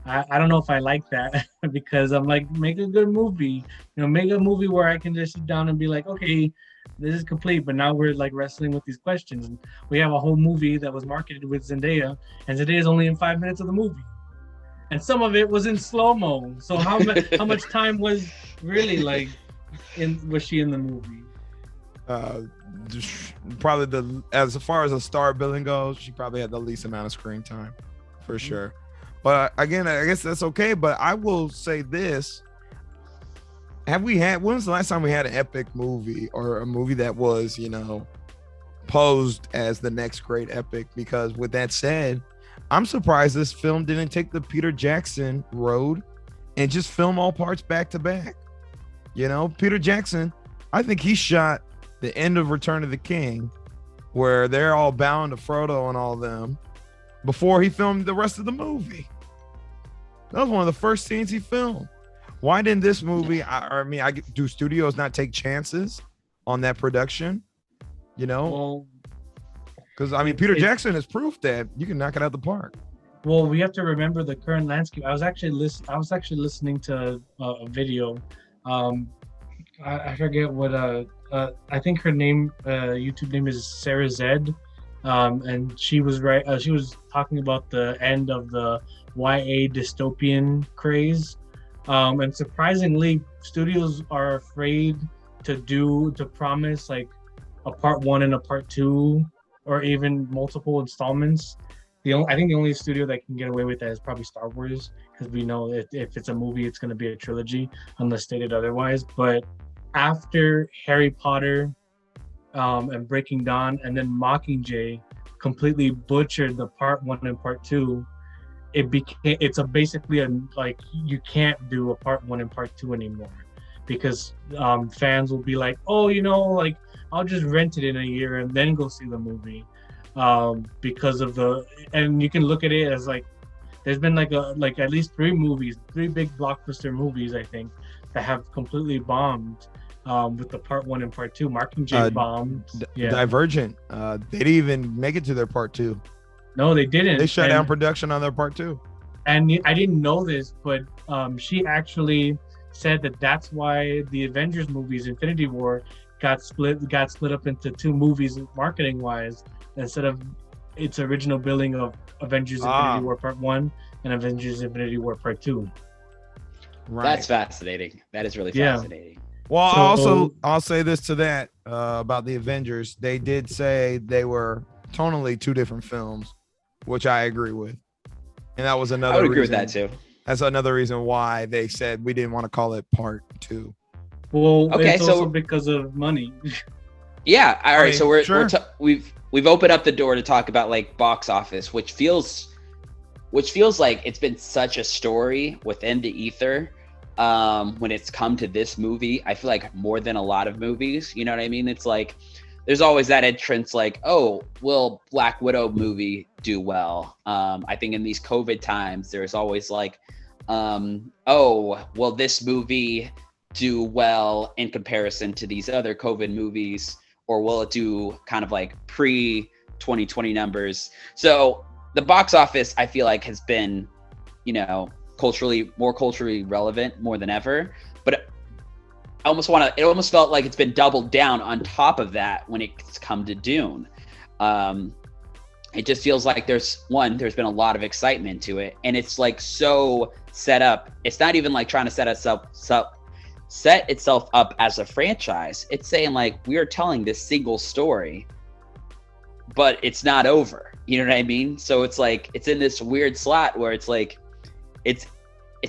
I don't know if I like that because I'm like, make a good movie, you know, make a movie where I can just sit down and be like, okay, this is complete, but now we're like wrestling with these questions. And we have a whole movie that was marketed with Zendaya, and Zendaya's only in 5 minutes of the movie, and some of it was in slow-mo. So how much time was really like was she in the movie? Probably as far as a star billing goes, she probably had the least amount of screen time, for sure. But again, I guess that's okay. But I will say this. When was the last time we had an epic movie or a movie that was, posed as the next great epic? Because with that said, I'm surprised this film didn't take the Peter Jackson road and just film all parts back to back. Peter Jackson, I think he shot the end of Return of the King where they're all bound to Frodo and all them before he filmed the rest of the movie. That was one of the first scenes he filmed. Why didn't this movie, do studios not take chances on that production? Because Peter Jackson has proof that you can knock it out the park. Well, we have to remember the current landscape. I was actually listening to a video. I forget what. I think her YouTube name is Sarah Zed, and she was right. She was talking about the end of the YA dystopian craze. And surprisingly, studios are afraid to promise like a part 1 and a part 2, or even multiple installments. I think the only studio that can get away with that is probably Star Wars, because we know if it's a movie, it's going to be a trilogy, unless stated otherwise. But after Harry Potter, and Breaking Dawn, and then Mockingjay completely butchered the part 1 and part 2. It's basically like you can't do a part 1 and part 2 anymore, because fans will be like, oh, like I'll just rent it in a year and then go see the movie, because of and you can look at it as like there's been like at least 3 big blockbuster movies, I think, that have completely bombed with the part 1 and part 2. Mockingjay bombed. Divergent, they didn't even make it to their part 2. No, they didn't. They shut down production on their part 2. And I didn't know this, but she actually said that's why the Avengers movies, Infinity War, got split up into 2 movies marketing wise, instead of its original billing of Avengers Infinity War Part 1 and Avengers Infinity War Part 2. Right. That's fascinating. That is really fascinating. Well, I'll say this to that about the Avengers. They did say they were tonally 2 different films, which I agree with. And that was another reason. I would agree with that too. That's another reason why they said we didn't want to call it part 2. Well, okay, it's also because of money. Yeah. All right. So we've opened up the door to talk about like box office, which feels like it's been such a story within the ether. When it's come to this movie, I feel like more than a lot of movies, you know what I mean? It's like, there's always that entrance like, oh, will Black Widow movie do well? I think in these COVID times, there's always like, oh, will this movie do well in comparison to these other COVID movies? Or will it do kind of like pre-2020 numbers? So the box office, I feel like, has been, more culturally relevant more than ever. But it almost felt like it's been doubled down on top of that when it's come to Dune. It just feels like there's been a lot of excitement to it, and it's like so set up. It's not even like trying to set itself up as a franchise. It's saying like, we are telling this single story, but it's not over. You know what I mean? So it's like, it's in this weird slot where it's like, it's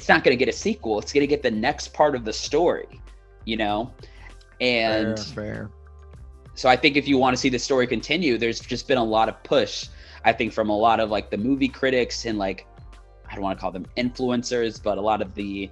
not going to get a sequel. It's going to get the next part of the story. And fair. So I think if you want to see the story continue, there's just been a lot of push, I think, from a lot of like the movie critics and like, I don't want to call them influencers, but a lot of the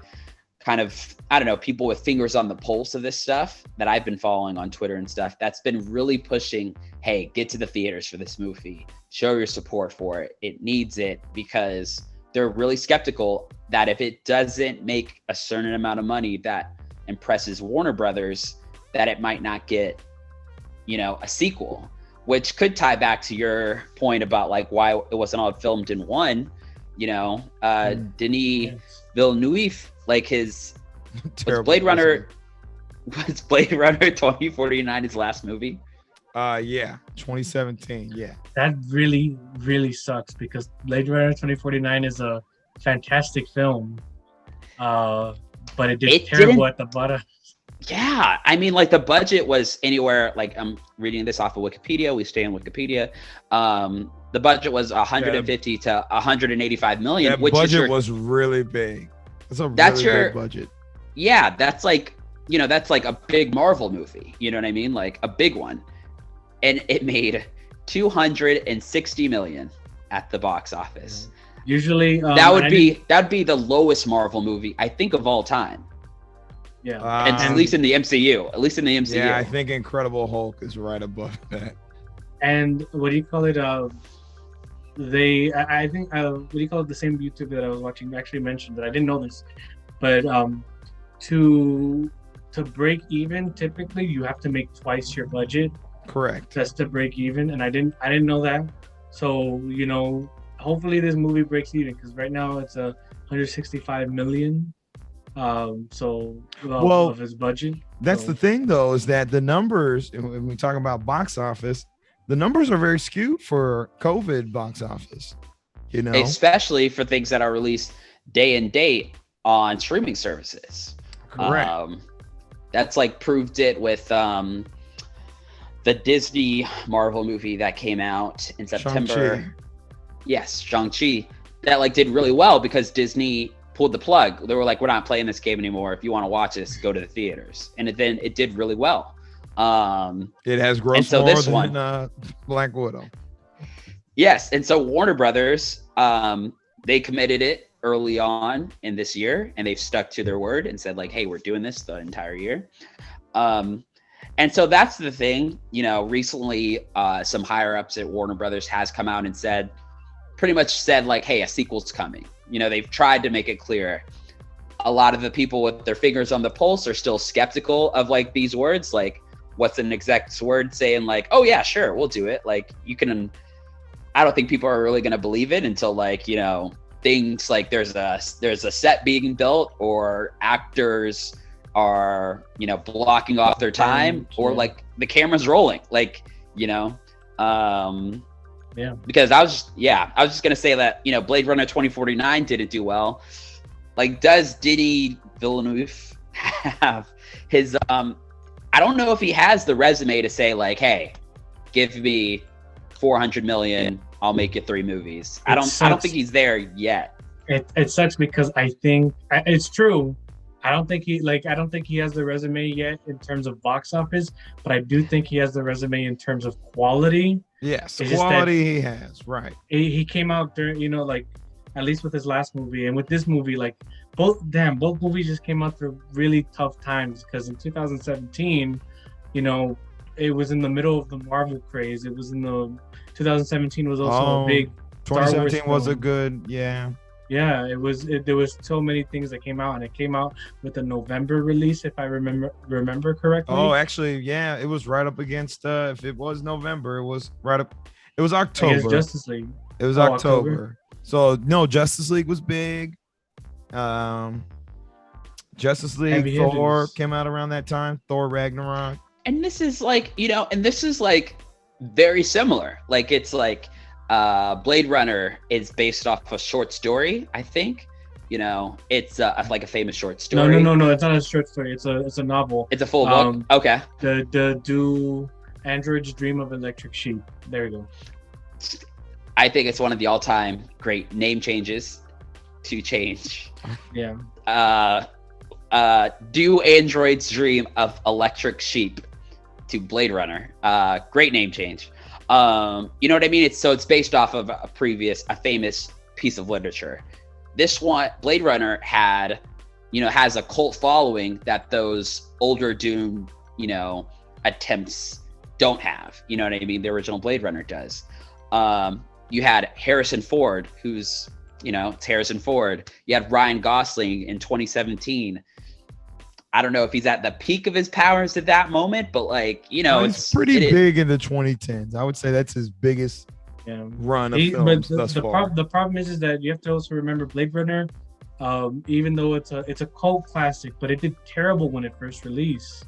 kind of, I don't know, people with fingers on the pulse of this stuff that I've been following on Twitter and stuff, that's been really pushing, hey, get to the theaters for this movie, show your support for it. It needs it, because they're really skeptical that if it doesn't make a certain amount of money that impresses Warner Brothers, that it might not get, a sequel, which could tie back to your point about like why it wasn't all filmed in one. Denis Villeneuve, like was Blade Runner 2049 his last movie? 2017. Yeah. That really, really sucks, because Blade Runner 2049 is a fantastic film. But it did terrible at the bottom. Yeah, I mean, like the budget was anywhere. Like I'm reading this off of Wikipedia. We stay in Wikipedia. The budget was 150 to 185 million. That which budget is was really big. That's That's really your- big budget. yeah, that's like that's like a big Marvel movie. You know what I mean? Like a big one, and it made 260 million at the box office. Usually, That'd be the lowest Marvel movie I think of all time. yeah. And at least in the MCU. At least in the MCU. Yeah, I think Incredible Hulk is right above that. And what do you call it? I think what do you call it? The same YouTuber that I was watching actually mentioned that I didn't know this, but to break even, typically you have to make twice your budget Correct. just to break even, and I didn't know that. So hopefully this movie breaks even because right now it's 165 million. Of his budget. That's the thing, though, is that the numbers, when we talk about box office, the numbers are very skewed for COVID box office. Especially for things that are released day and date on streaming services. Correct. That's like proved it with the Disney Marvel movie that came out in September. Shang-Chi. Yes, Shang-Chi. That like did really well because Disney pulled the plug. They were like, we're not playing this game anymore. If you want to watch this, go to the theaters. And it did really well. It has grossed more than Black Widow. Yes, and so Warner Brothers, they committed it early on in this year, and they've stuck to their word and said like, hey, we're doing this the entire year. And so that's the thing. Recently, some higher ups at Warner Brothers has come out and pretty much said like, hey, a sequel's coming. They've tried to make it clear. A lot of the people with their fingers on the pulse are still skeptical of like these words, like what's an exact word saying like, oh yeah, sure, we'll do it. Like I don't think people are really going to believe it until like, things like there's a set being built or actors are, blocking off their time or like the camera's rolling, like, Yeah. Because I was just gonna say that Blade Runner 2049 didn't do well. Like, does Denis Villeneuve have his I don't know if he has the resume to say like, hey, give me 400 million, I'll make you 3 movies. I don't think he's there yet. It sucks because I think it's true. I don't think he has the resume yet in terms of box office, but I do think he has the resume in terms of quality. Yes, It's just quality he has, right. He came out during, like at least with his last movie and with this movie, like both movies just came out through really tough times because in 2017, it was in the middle of the Marvel craze. It was in the 2017 was also a big 2017 was a film. good, yeah. Yeah, there was so many things that came out, and it came out with a November release, if I remember correctly. Oh, actually, yeah, it was right up against. If it was November, it was right up. It was October. Against Justice League. It was Oh, October. So no, Justice League was big. Justice League, Heavy Thor hitters. came out around that time. Thor Ragnarok. And this is like, very similar. Like, it's like Blade Runner is based off a short story, I think. It's like a famous short story. No, it's not a short story. It's a novel. It's a full book. Okay. Do Androids Dream of Electric Sheep. There you go. I think it's one of the all-time great name changes to change. Yeah. Do Androids Dream of Electric Sheep to Blade Runner. Great name change. You know what I mean? It's based off of a famous piece of literature. This one, Blade Runner has a cult following that those older Dune, attempts don't have. You know what I mean? The original Blade Runner does. You had Harrison Ford, who's, it's Harrison Ford. You had Ryan Gosling in 2017. I don't know if he's at the peak of his powers at that moment, but like, it's pretty big in the 2010s. I would say that's his biggest run of films thus far. The problem is that you have to also remember Blade Runner, even though it's a cult classic, but it did terrible when it first released,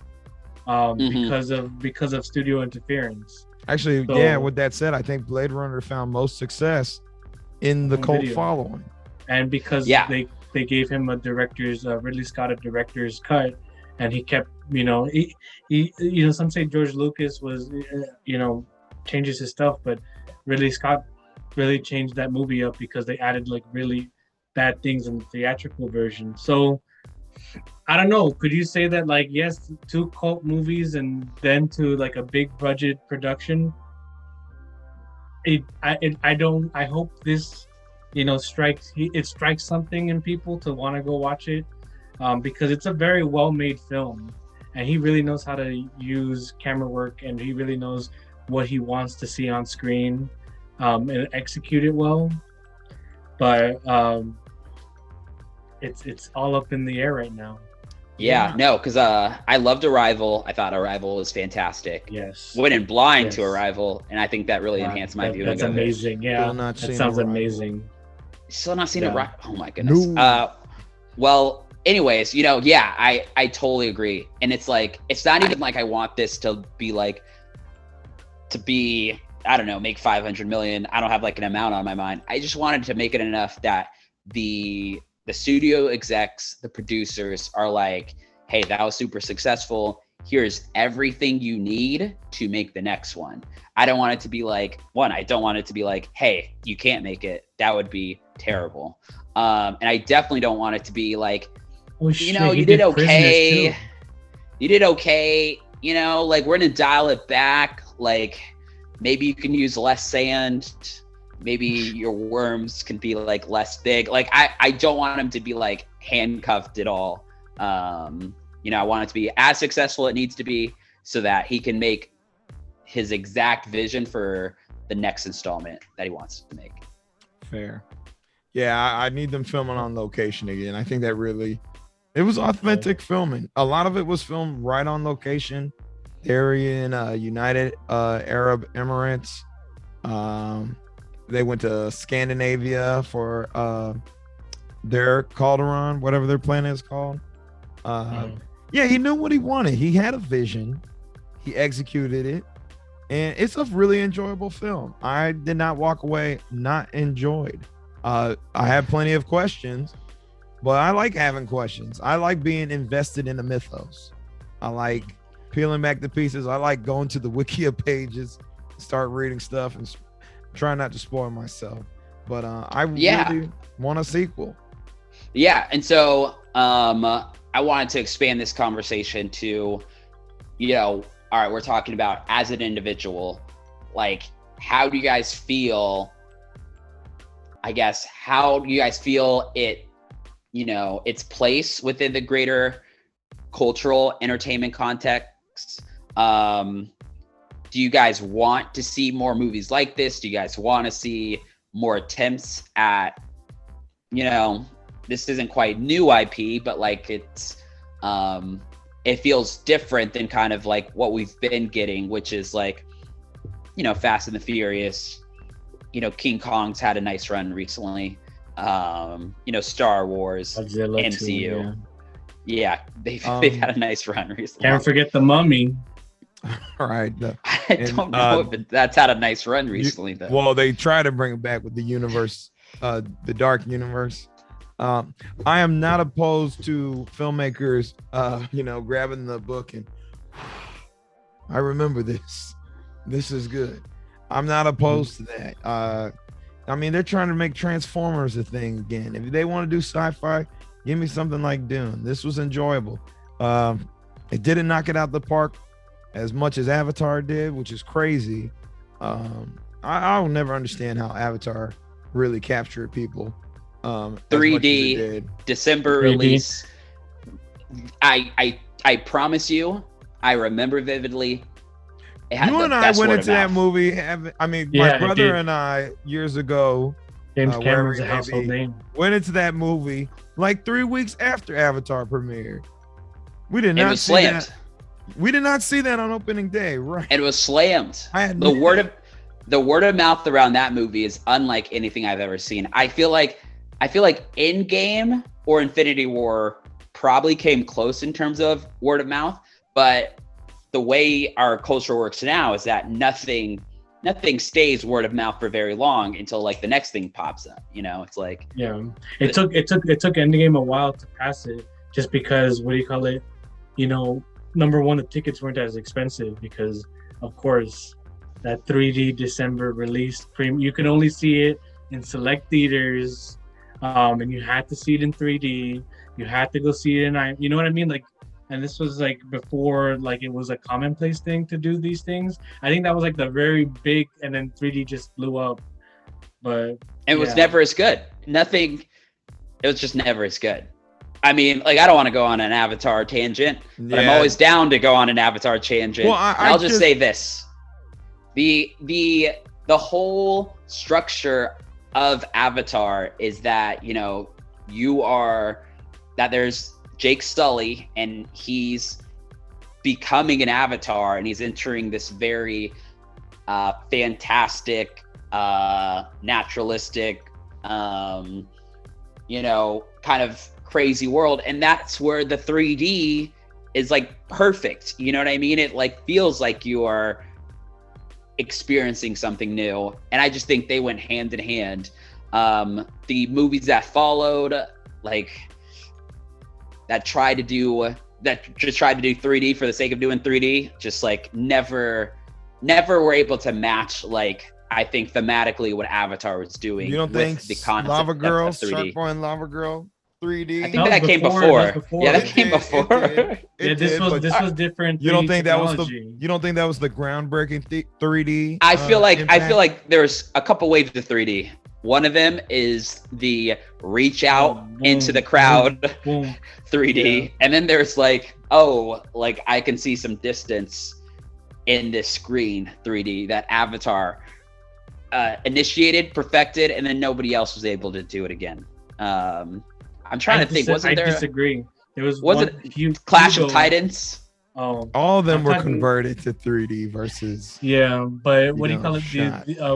because of studio interference. Actually, with that said, I think Blade Runner found most success in the cult following. And because they gave him Ridley Scott a director's cut, and he kept, some say George Lucas was, changes his stuff, but Ridley Scott really changed that movie up because they added like really bad things in the theatrical version. So I don't know. Could you say that, like, yes, 2 cult movies and then to like a big budget production? I hope this, strikes something in people to want to go watch it, because it's a very well-made film, and he really knows how to use camera work, and he really knows what he wants to see on screen, and execute it well. But it's all up in the air right now. Yeah, no, because I loved Arrival. I thought Arrival was fantastic. Yes. Went in blind to Arrival, and I think that really enhanced my viewing. That's amazing. Yeah, that sounds amazing. Still not seen Arrival. Oh my goodness. No. Well, anyways, I totally agree, and it's like it's not even like I want this to be I don't know, make 500 million. I don't have like an amount on my mind. I just wanted to make it enough that the studio execs, the producers are like, hey, that was super successful. Here's everything you need to make the next one. I don't want it to be like, I don't want it to be like, hey, you can't make it. That would be terrible. And I definitely don't want it to be like, you did okay. You did okay. Like, we're going to dial it back. Like, maybe you can use less sand. Maybe your worms can be like less big. Like, I don't want him to be like handcuffed at all. I want it to be as successful it needs to be so that he can make his exact vision for the next installment that he wants to make. Fair. Yeah, I need them filming on location again. I think that it was authentic filming. A lot of it was filmed right on location. They're in United Arab Emirates. They went to Scandinavia for their Calderon, whatever their plan is called. Yeah, he knew what he wanted. He had a vision. He executed it. And it's a really enjoyable film. I did not walk away not enjoyed. I had plenty of questions, but I like having questions. I like being invested in the mythos. I like peeling back the pieces. I like going to the Wikia pages, start reading stuff, and try not to spoil myself. But I really want a sequel. Yeah, and so I wanted to expand this conversation to, all right, we're talking about as an individual, like, how do you guys feel? I guess, how do you guys feel its place within the greater cultural entertainment context? Do you guys want to see more movies like this? Do you guys want to see more attempts at, this isn't quite new IP, but like it feels different than kind of like what we've been getting, which is like, Fast and the Furious, King Kong's had a nice run recently. Star Wars, Godzilla MCU. Too, yeah, they've had a nice run recently. Can't forget The Mummy. All right. I don't know if that's had a nice run recently, though. Well, they try to bring it back with the universe, the dark universe. I am not opposed to filmmakers, grabbing the book and I remember this. This is good. I'm not opposed to that. They're trying to make Transformers a thing again. If they want to do sci-fi, give me something like Dune. This was enjoyable. It didn't knock it out the park as much as Avatar did, which is crazy. I'll never understand how Avatar really captured people. 3D December 3D. Release. I promise you, I remember vividly. You and I went into that movie. My brother and I years ago, James Cameron's a household name. Went into that movie like 3 weeks after Avatar premiered. We did not see that. We did not see that on opening day, right? It was slammed. The word of mouth around that movie is unlike anything I've ever seen. I feel like Endgame or Infinity War probably came close in terms of word of mouth, but the way our culture works now is that nothing stays word of mouth for very long until like the next thing pops up. It's like it took Endgame a while to pass it, just because number one, the tickets weren't as expensive because, of course, that 3D December release you can only see it in select theaters, and you had to see it in 3D. You had to go see it in, you know what I mean? Like, and this was like before, like, it was a commonplace thing to do these things. I think that was like the very big, and then 3D just blew up. But it was never as good. It was just never as good. I mean, like, I don't want to go on an Avatar tangent, but I'm always down to go on an Avatar tangent. Well, I'll just say this. The whole structure of Avatar is that, there's Jake Sully and he's becoming an Avatar and he's entering this very fantastic, naturalistic, kind of crazy world. And that's where the 3D is like perfect. You know what I mean? It like feels like you are experiencing something new. And I just think they went hand in hand. The movies that followed, like that just tried to do 3D for the sake of doing 3D, just like never were able to match, like, I think thematically what Avatar was doing. You don't think the concept Lava Girl, Shark Boy and Lava Girl 3D? I think that came before. Yeah, that came before. This was different. You don't think that was the groundbreaking 3D? I feel like there's a couple waves of 3D. One of them is the reach out into the crowd 3D, and then there's like I can see some distance in this screen 3D that Avatar initiated, perfected, and then nobody else was able to do it again. I'm trying to think. I disagree. There was it Clash of Titans? Oh, all of them were converted to 3D versus. Yeah, but what do you call it?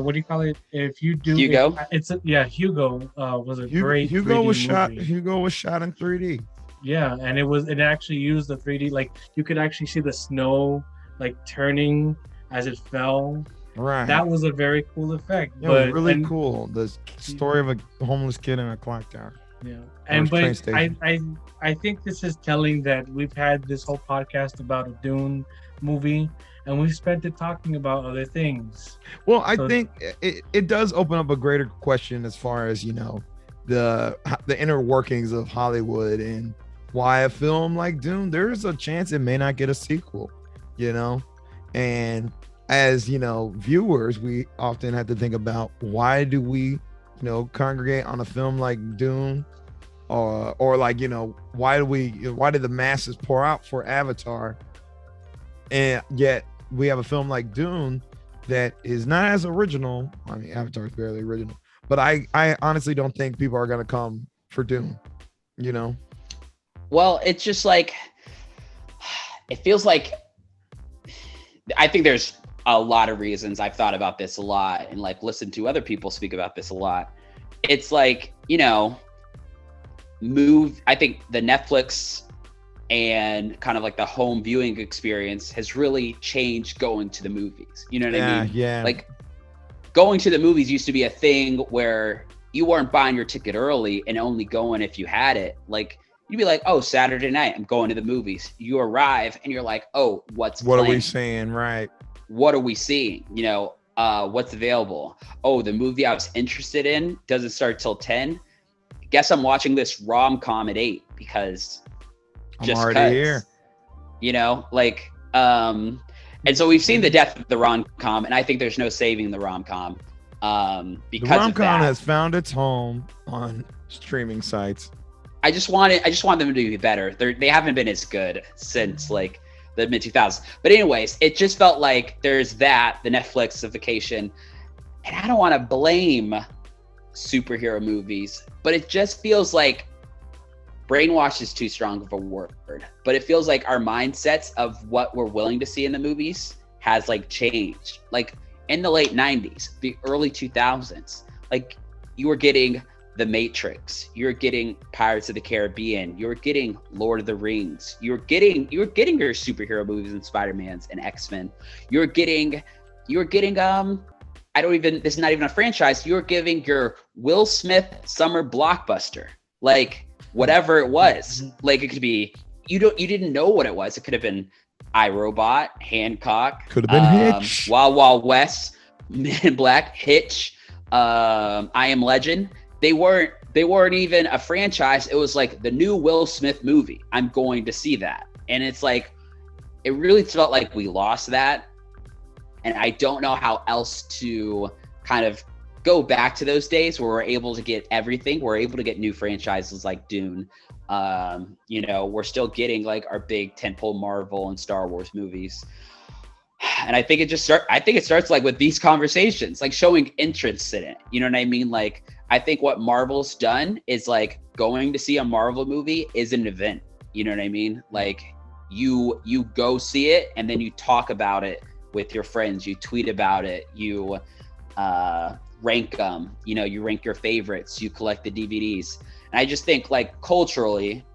What do you call it? If you do Hugo, Hugo was a great. Hugo 3D was shot. movie. Hugo was shot in 3D. Yeah, and it actually used the 3D. Like you could actually see the snow like turning as it fell. Right. That was a very cool effect. Yeah, it was really cool. The story of a homeless kid in a clock tower. Yeah, I think this is telling that we've had this whole podcast about a Dune movie, and we've spent it talking about other things. Well, I think it does open up a greater question as far as the inner workings of Hollywood and why a film like Dune, there's a chance it may not get a sequel, and as viewers, we often have to think about why do we congregate on a film like Dune, or like why did the masses pour out for Avatar, and yet we have a film like Dune that is not as original. I mean, Avatar is barely original, but I honestly don't think people are gonna come for Dune. Well, it's just like it feels like. I think there's a lot of reasons. I've thought about this a lot and like listened to other people speak about this a lot. It's like, I think the Netflix and kind of like the home viewing experience has really changed going to the movies. You know what I mean? Yeah. Like going to the movies used to be a thing where you weren't buying your ticket early and only going if you had it. Like you'd be like, oh, Saturday night, I'm going to the movies. You arrive and you're like, oh, what are we saying? Right. What are we seeing? What's available? Oh, the movie I was interested in doesn't start till 10. Guess I'm watching this rom-com at 8 because I'm already here. And so we've seen the death of the rom-com, and I think there's no saving the rom-com. Because the rom-com has found its home on streaming sites. I just want them to be better. They haven't been as good since like the mid 2000s. But anyways, it just felt like there's the Netflixification, and I don't want to blame superhero movies, but it just feels like brainwash is too strong of a word, but it feels like our mindsets of what we're willing to see in the movies has like changed. Like in the late 90s, the early 2000s, like you were getting The Matrix, you're getting Pirates of the Caribbean, you're getting Lord of the Rings, you're getting your superhero movies and Spider-Mans and X-Men. You're getting this is not even a franchise. You're giving your Will Smith summer blockbuster, like whatever it was. Like it could be you didn't know what it was. It could have been iRobot, Hancock, Could have been Hitch, Wild Wild West, Men in Black, Hitch, I Am Legend. They weren't even a franchise. It was like the new Will Smith movie. I'm going to see that. And it's like, it really felt like we lost that. And I don't know how else to kind of go back to those days where we're able to get everything. We're able to get new franchises like Dune. We're still getting like our big tentpole Marvel and Star Wars movies. And I think it starts like with these conversations, like showing interest in it. You know what I mean? Like, I think what Marvel's done is like going to see a Marvel movie is an event. You know what I mean? Like you go see it and then you talk about it with your friends, you tweet about it, you rank them, you rank your favorites, you collect the DVDs. And I just think like culturally,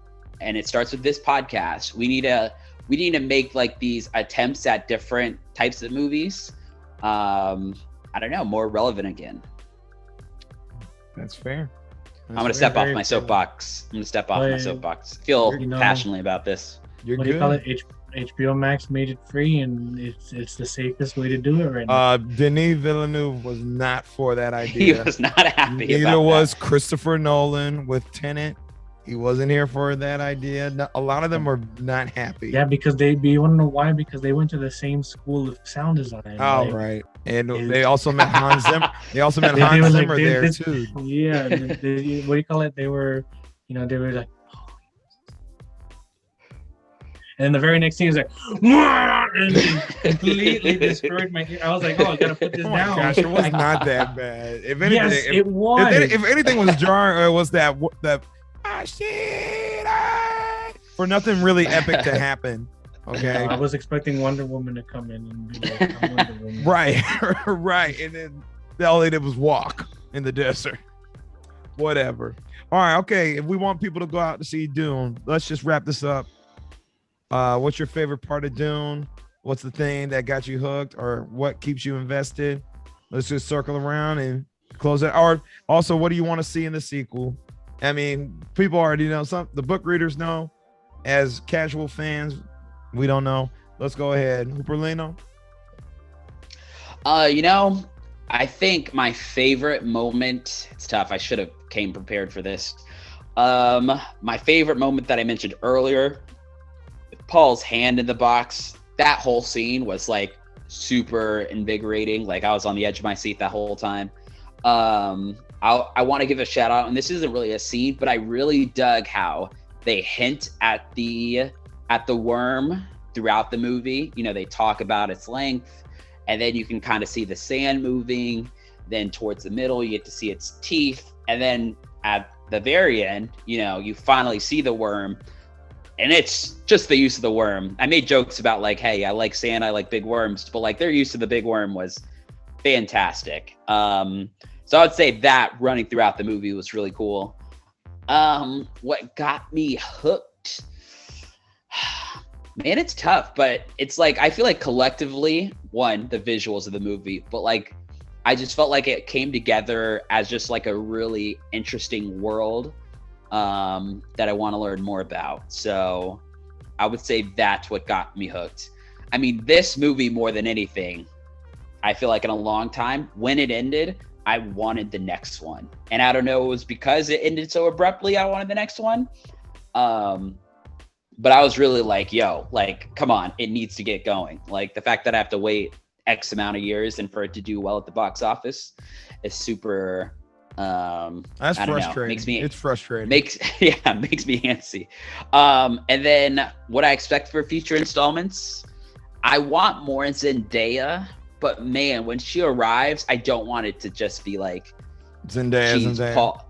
and it starts with this podcast, we need to make like these attempts at different types of movies, more relevant again. That's fair. I'm gonna step off my soapbox. I feel passionately about this. You're what good. do you call it? HBO Max made it free, and it's the safest way to do it right now. Denis Villeneuve was not for that idea. He was not happy. Neither was Christopher Nolan with Tenet. He wasn't here for that idea. A lot of them were not happy. Yeah, because you want to know why? Because they went to the same school of sound design. Oh, right. And they also met Hans Zimmer. They also met Hans Zimmer there too. Yeah. What do you call it? They were like, and then the very next scene is like, and completely destroyed my ear. I was like, I gotta put this down. Oh my gosh, it was not that bad. If anything, yes, it was. If anything was jarring, it was that for nothing really epic to happen. Okay. I was expecting Wonder Woman to come in and be like, I'm Wonder Woman. Right. And then all they did was walk in the desert. Whatever. All right. Okay. If we want people to go out to see Dune, let's just wrap this up. What's your favorite part of Dune? What's the thing that got you hooked, or what keeps you invested? Let's just circle around and close it. Or also, what do you want to see in the sequel? I mean, people already know. The book readers know. As casual fans, we don't know. Let's go ahead. Hooperlino? I think my favorite moment, it's tough. I should have came prepared for this. My favorite moment that I mentioned earlier, Paul's hand in the box, that whole scene was like super invigorating. Like I was on the edge of my seat that whole time. I want to give a shout out, and this isn't really a scene, but I really dug how they hint at the worm throughout the movie. They talk about its length, and then you can kind of see the sand moving. Then towards the middle, you get to see its teeth, and then at the very end, you finally see the worm. And it's just the use of the worm. I made jokes about like, hey, I like sand, I like big worms, but like their use of the big worm was fantastic. So I would say that running throughout the movie was really cool. What got me hooked? Man, it's tough, but it's like, I feel like collectively, one, the visuals of the movie, but like, I just felt like it came together as just like a really interesting world that I want to learn more about. So I would say that's what got me hooked. I mean, this movie more than anything, I feel like in a long time, when it ended, I wanted the next one. And I don't know, it was because it ended so abruptly, I wanted the next one. But I was really like, yo, like, come on, it needs to get going. Like the fact that I have to wait X amount of years and for it to do well at the box office is super, that's frustrating. It's frustrating. Makes me antsy. And then what I expect for future installments, I want more Zendaya, but man, when she arrives, I don't want it to just be like Zendaya. Paul.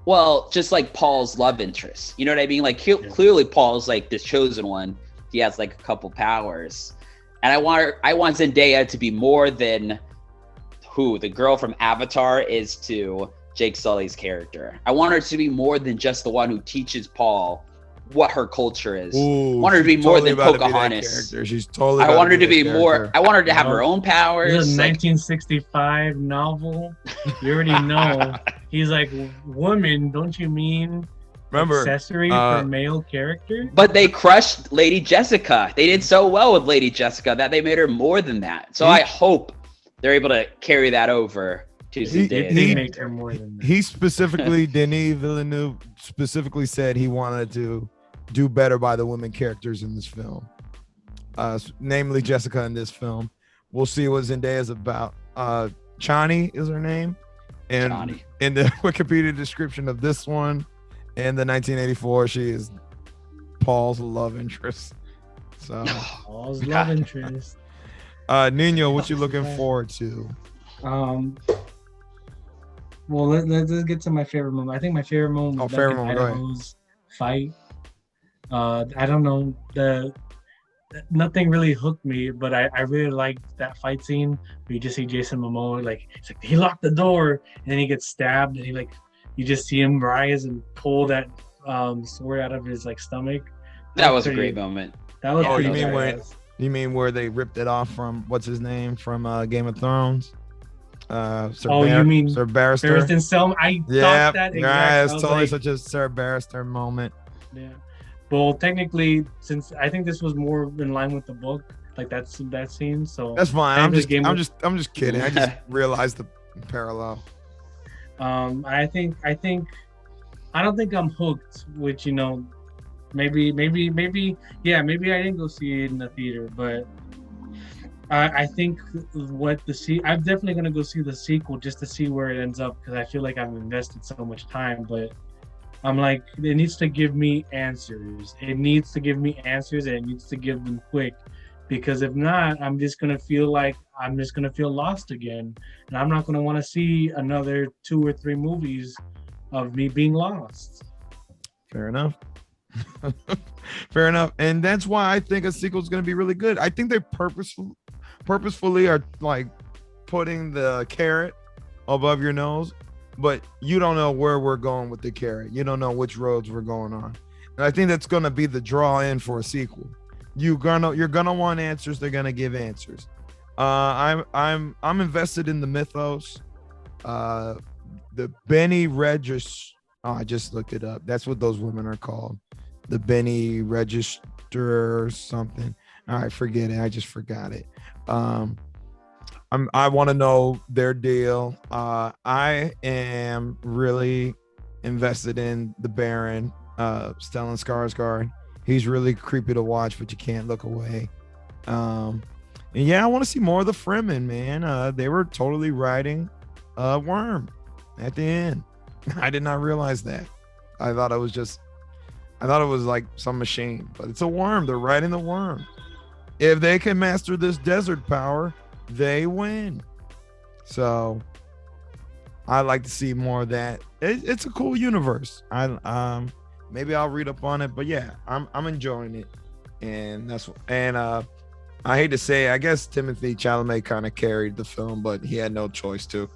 Well, just like Paul's love interest. You know what I mean? Like clearly Paul's like this chosen one. He has like a couple powers. And I want Zendaya to be more than who the girl from Avatar is to Jake Sully's character. I want her to be more than just the one who teaches Paul what her culture is. Ooh, I want her to be more than Pocahontas. She's totally. I want her to be more. I want her to have her own powers. This is a 1965 novel. You already know. He's like, woman, don't you mean Remember, accessory for male character. But they crushed Lady Jessica. They did so well with Lady Jessica that they made her more than that. So I hope they're able to carry that over to Zendaya. They make her more than that. He specifically, Denis Villeneuve specifically said he wanted to do better by the women characters in this film, namely Jessica in this film. We'll see what Zendaya is about. Chani is her name, and Chani. In the Wikipedia description of this one, in the 1984, she is Paul's love interest. So Paul's love interest. Nino, what you looking forward to? Well, let's get to my favorite moment. I think my favorite moment was Idaho's fight. I don't know, nothing really hooked me, but I really liked that fight scene where you just see Jason Momoa he locked the door and then he gets stabbed and you just see him rise and pull that sword out of his stomach. That was a great moment. That was you mean where they ripped it off from what's his name from Game of Thrones? You mean Sir Barrister? Barristan Selma? I thought that exactly. Yeah, it's totally such a Sir Barrister moment. Yeah. Well, technically, since I think this was more in line with the book, that's that scene. So that's fine. I'm just kidding. I just realized the parallel. I don't think I'm hooked, which maybe I didn't go see it in the theater, but I think I'm definitely gonna go see the sequel just to see where it ends up, because I feel like I've invested so much time, but I'm like, it needs to give me answers. It needs to give me answers, and it needs to give them quick, because if not, I'm just gonna feel lost again, and I'm not gonna want to see another 2 or 3 movies of me being lost. Fair enough. Fair enough. And that's why I think a sequel is going to be really good. I think they purposefully are putting the carrot above your nose, but you don't know where we're going with the carrot. You don't know which roads we're going on. And I think that's going to be the draw in for a sequel. You're gonna want answers. They're gonna give answers. I'm invested in the mythos. The Benny Regis. Oh, I just looked it up. That's what those women are called. The Benny Register or something. All right, forget it. I just forgot it. I want to know their deal. I am really invested in the Baron, Stellan Skarsgård. He's really creepy to watch, but you can't look away. And yeah, I want to see more of the Fremen, man. They were totally riding a worm at the end. I did not realize that. I thought it was like some machine, but it's a worm. They're riding the worm. If they can master this desert power, they win. So I like to see more of that. It's a cool universe. Maybe I'll read up on it, but yeah, I'm enjoying it. And I hate to say, I guess Timothée Chalamet kind of carried the film, but he had no choice to.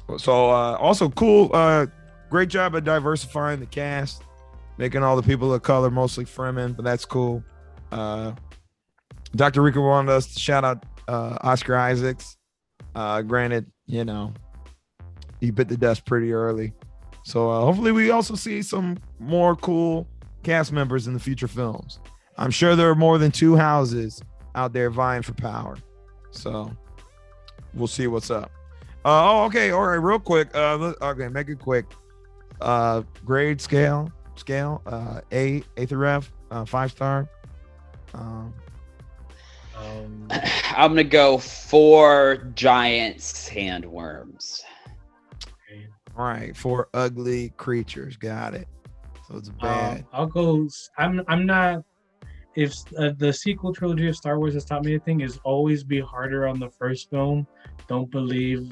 Also cool. Great job at diversifying the cast, making all the people of color mostly Fremen, but that's cool. Dr. Rica wanted us to shout out Oscar Isaacs. Granted, he bit the dust pretty early. So hopefully we also see some more cool cast members in the future films. I'm sure there are more than 2 houses out there vying for power. So we'll see what's up. Okay. All right. Real quick. Okay. Make it quick. Grade scale, A through F, 5-star. I'm going to go 4 giant sandworms. All right, 4 ugly creatures. Got it. So it's bad. I'll go. I'm not. If the sequel trilogy of Star Wars has taught me anything, is always be harder on the first film. Don't believe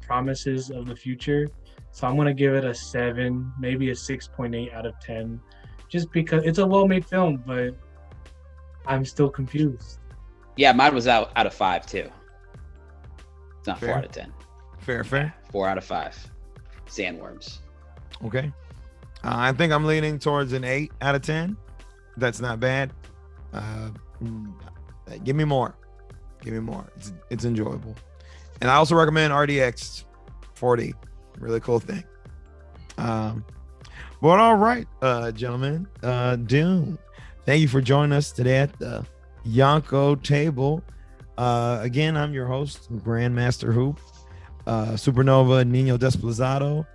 promises of the future. So I'm gonna give it a 7, maybe a 6.8 out of 10, just because it's a well-made film, but I'm still confused. Yeah, mine was out of 5 too. It's not Fair. 4 out of 10. Fair. 4 out of 5. Sandworms. Okay. I think I'm leaning towards an 8 out of 10. That's not bad. Give me more. It's enjoyable. And I also recommend RDX 40. Really cool thing. But all right, gentlemen, Dune, thank you for joining us today at the Yonkō Table. Again, I'm your host, GrandMasterHoop, Supernova NinoDezplazado,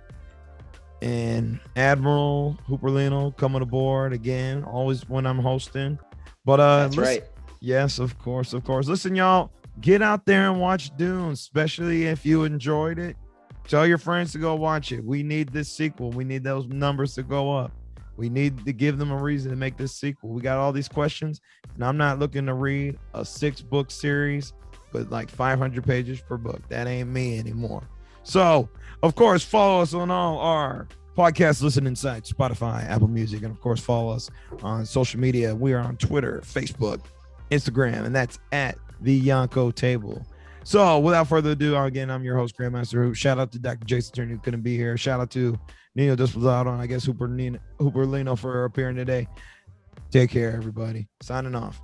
and Admiral Hooperlino coming aboard again, always when I'm hosting. But That's right. Yes, of course. Listen, y'all, get out there and watch Dune, especially if you enjoyed it. Tell your friends to go watch it. We need this sequel. We need those numbers to go up. We need to give them a reason to make this sequel. We got all these questions, and I'm not looking to read a 6-book series, but like 500 pages per book. That ain't me anymore. So, of course, follow us on all our podcast listening sites, Spotify, Apple Music, and of course, follow us on social media. We are on Twitter, Facebook, Instagram, and that's at the Yonkō Table. So, without further ado, again, I'm your host, GrandMasterHoop. Shout out to Dr. Jason Turner, who couldn't be here. Shout out to NinoDezplazado, and I guess Hooperlino for appearing today. Take care, everybody. Signing off.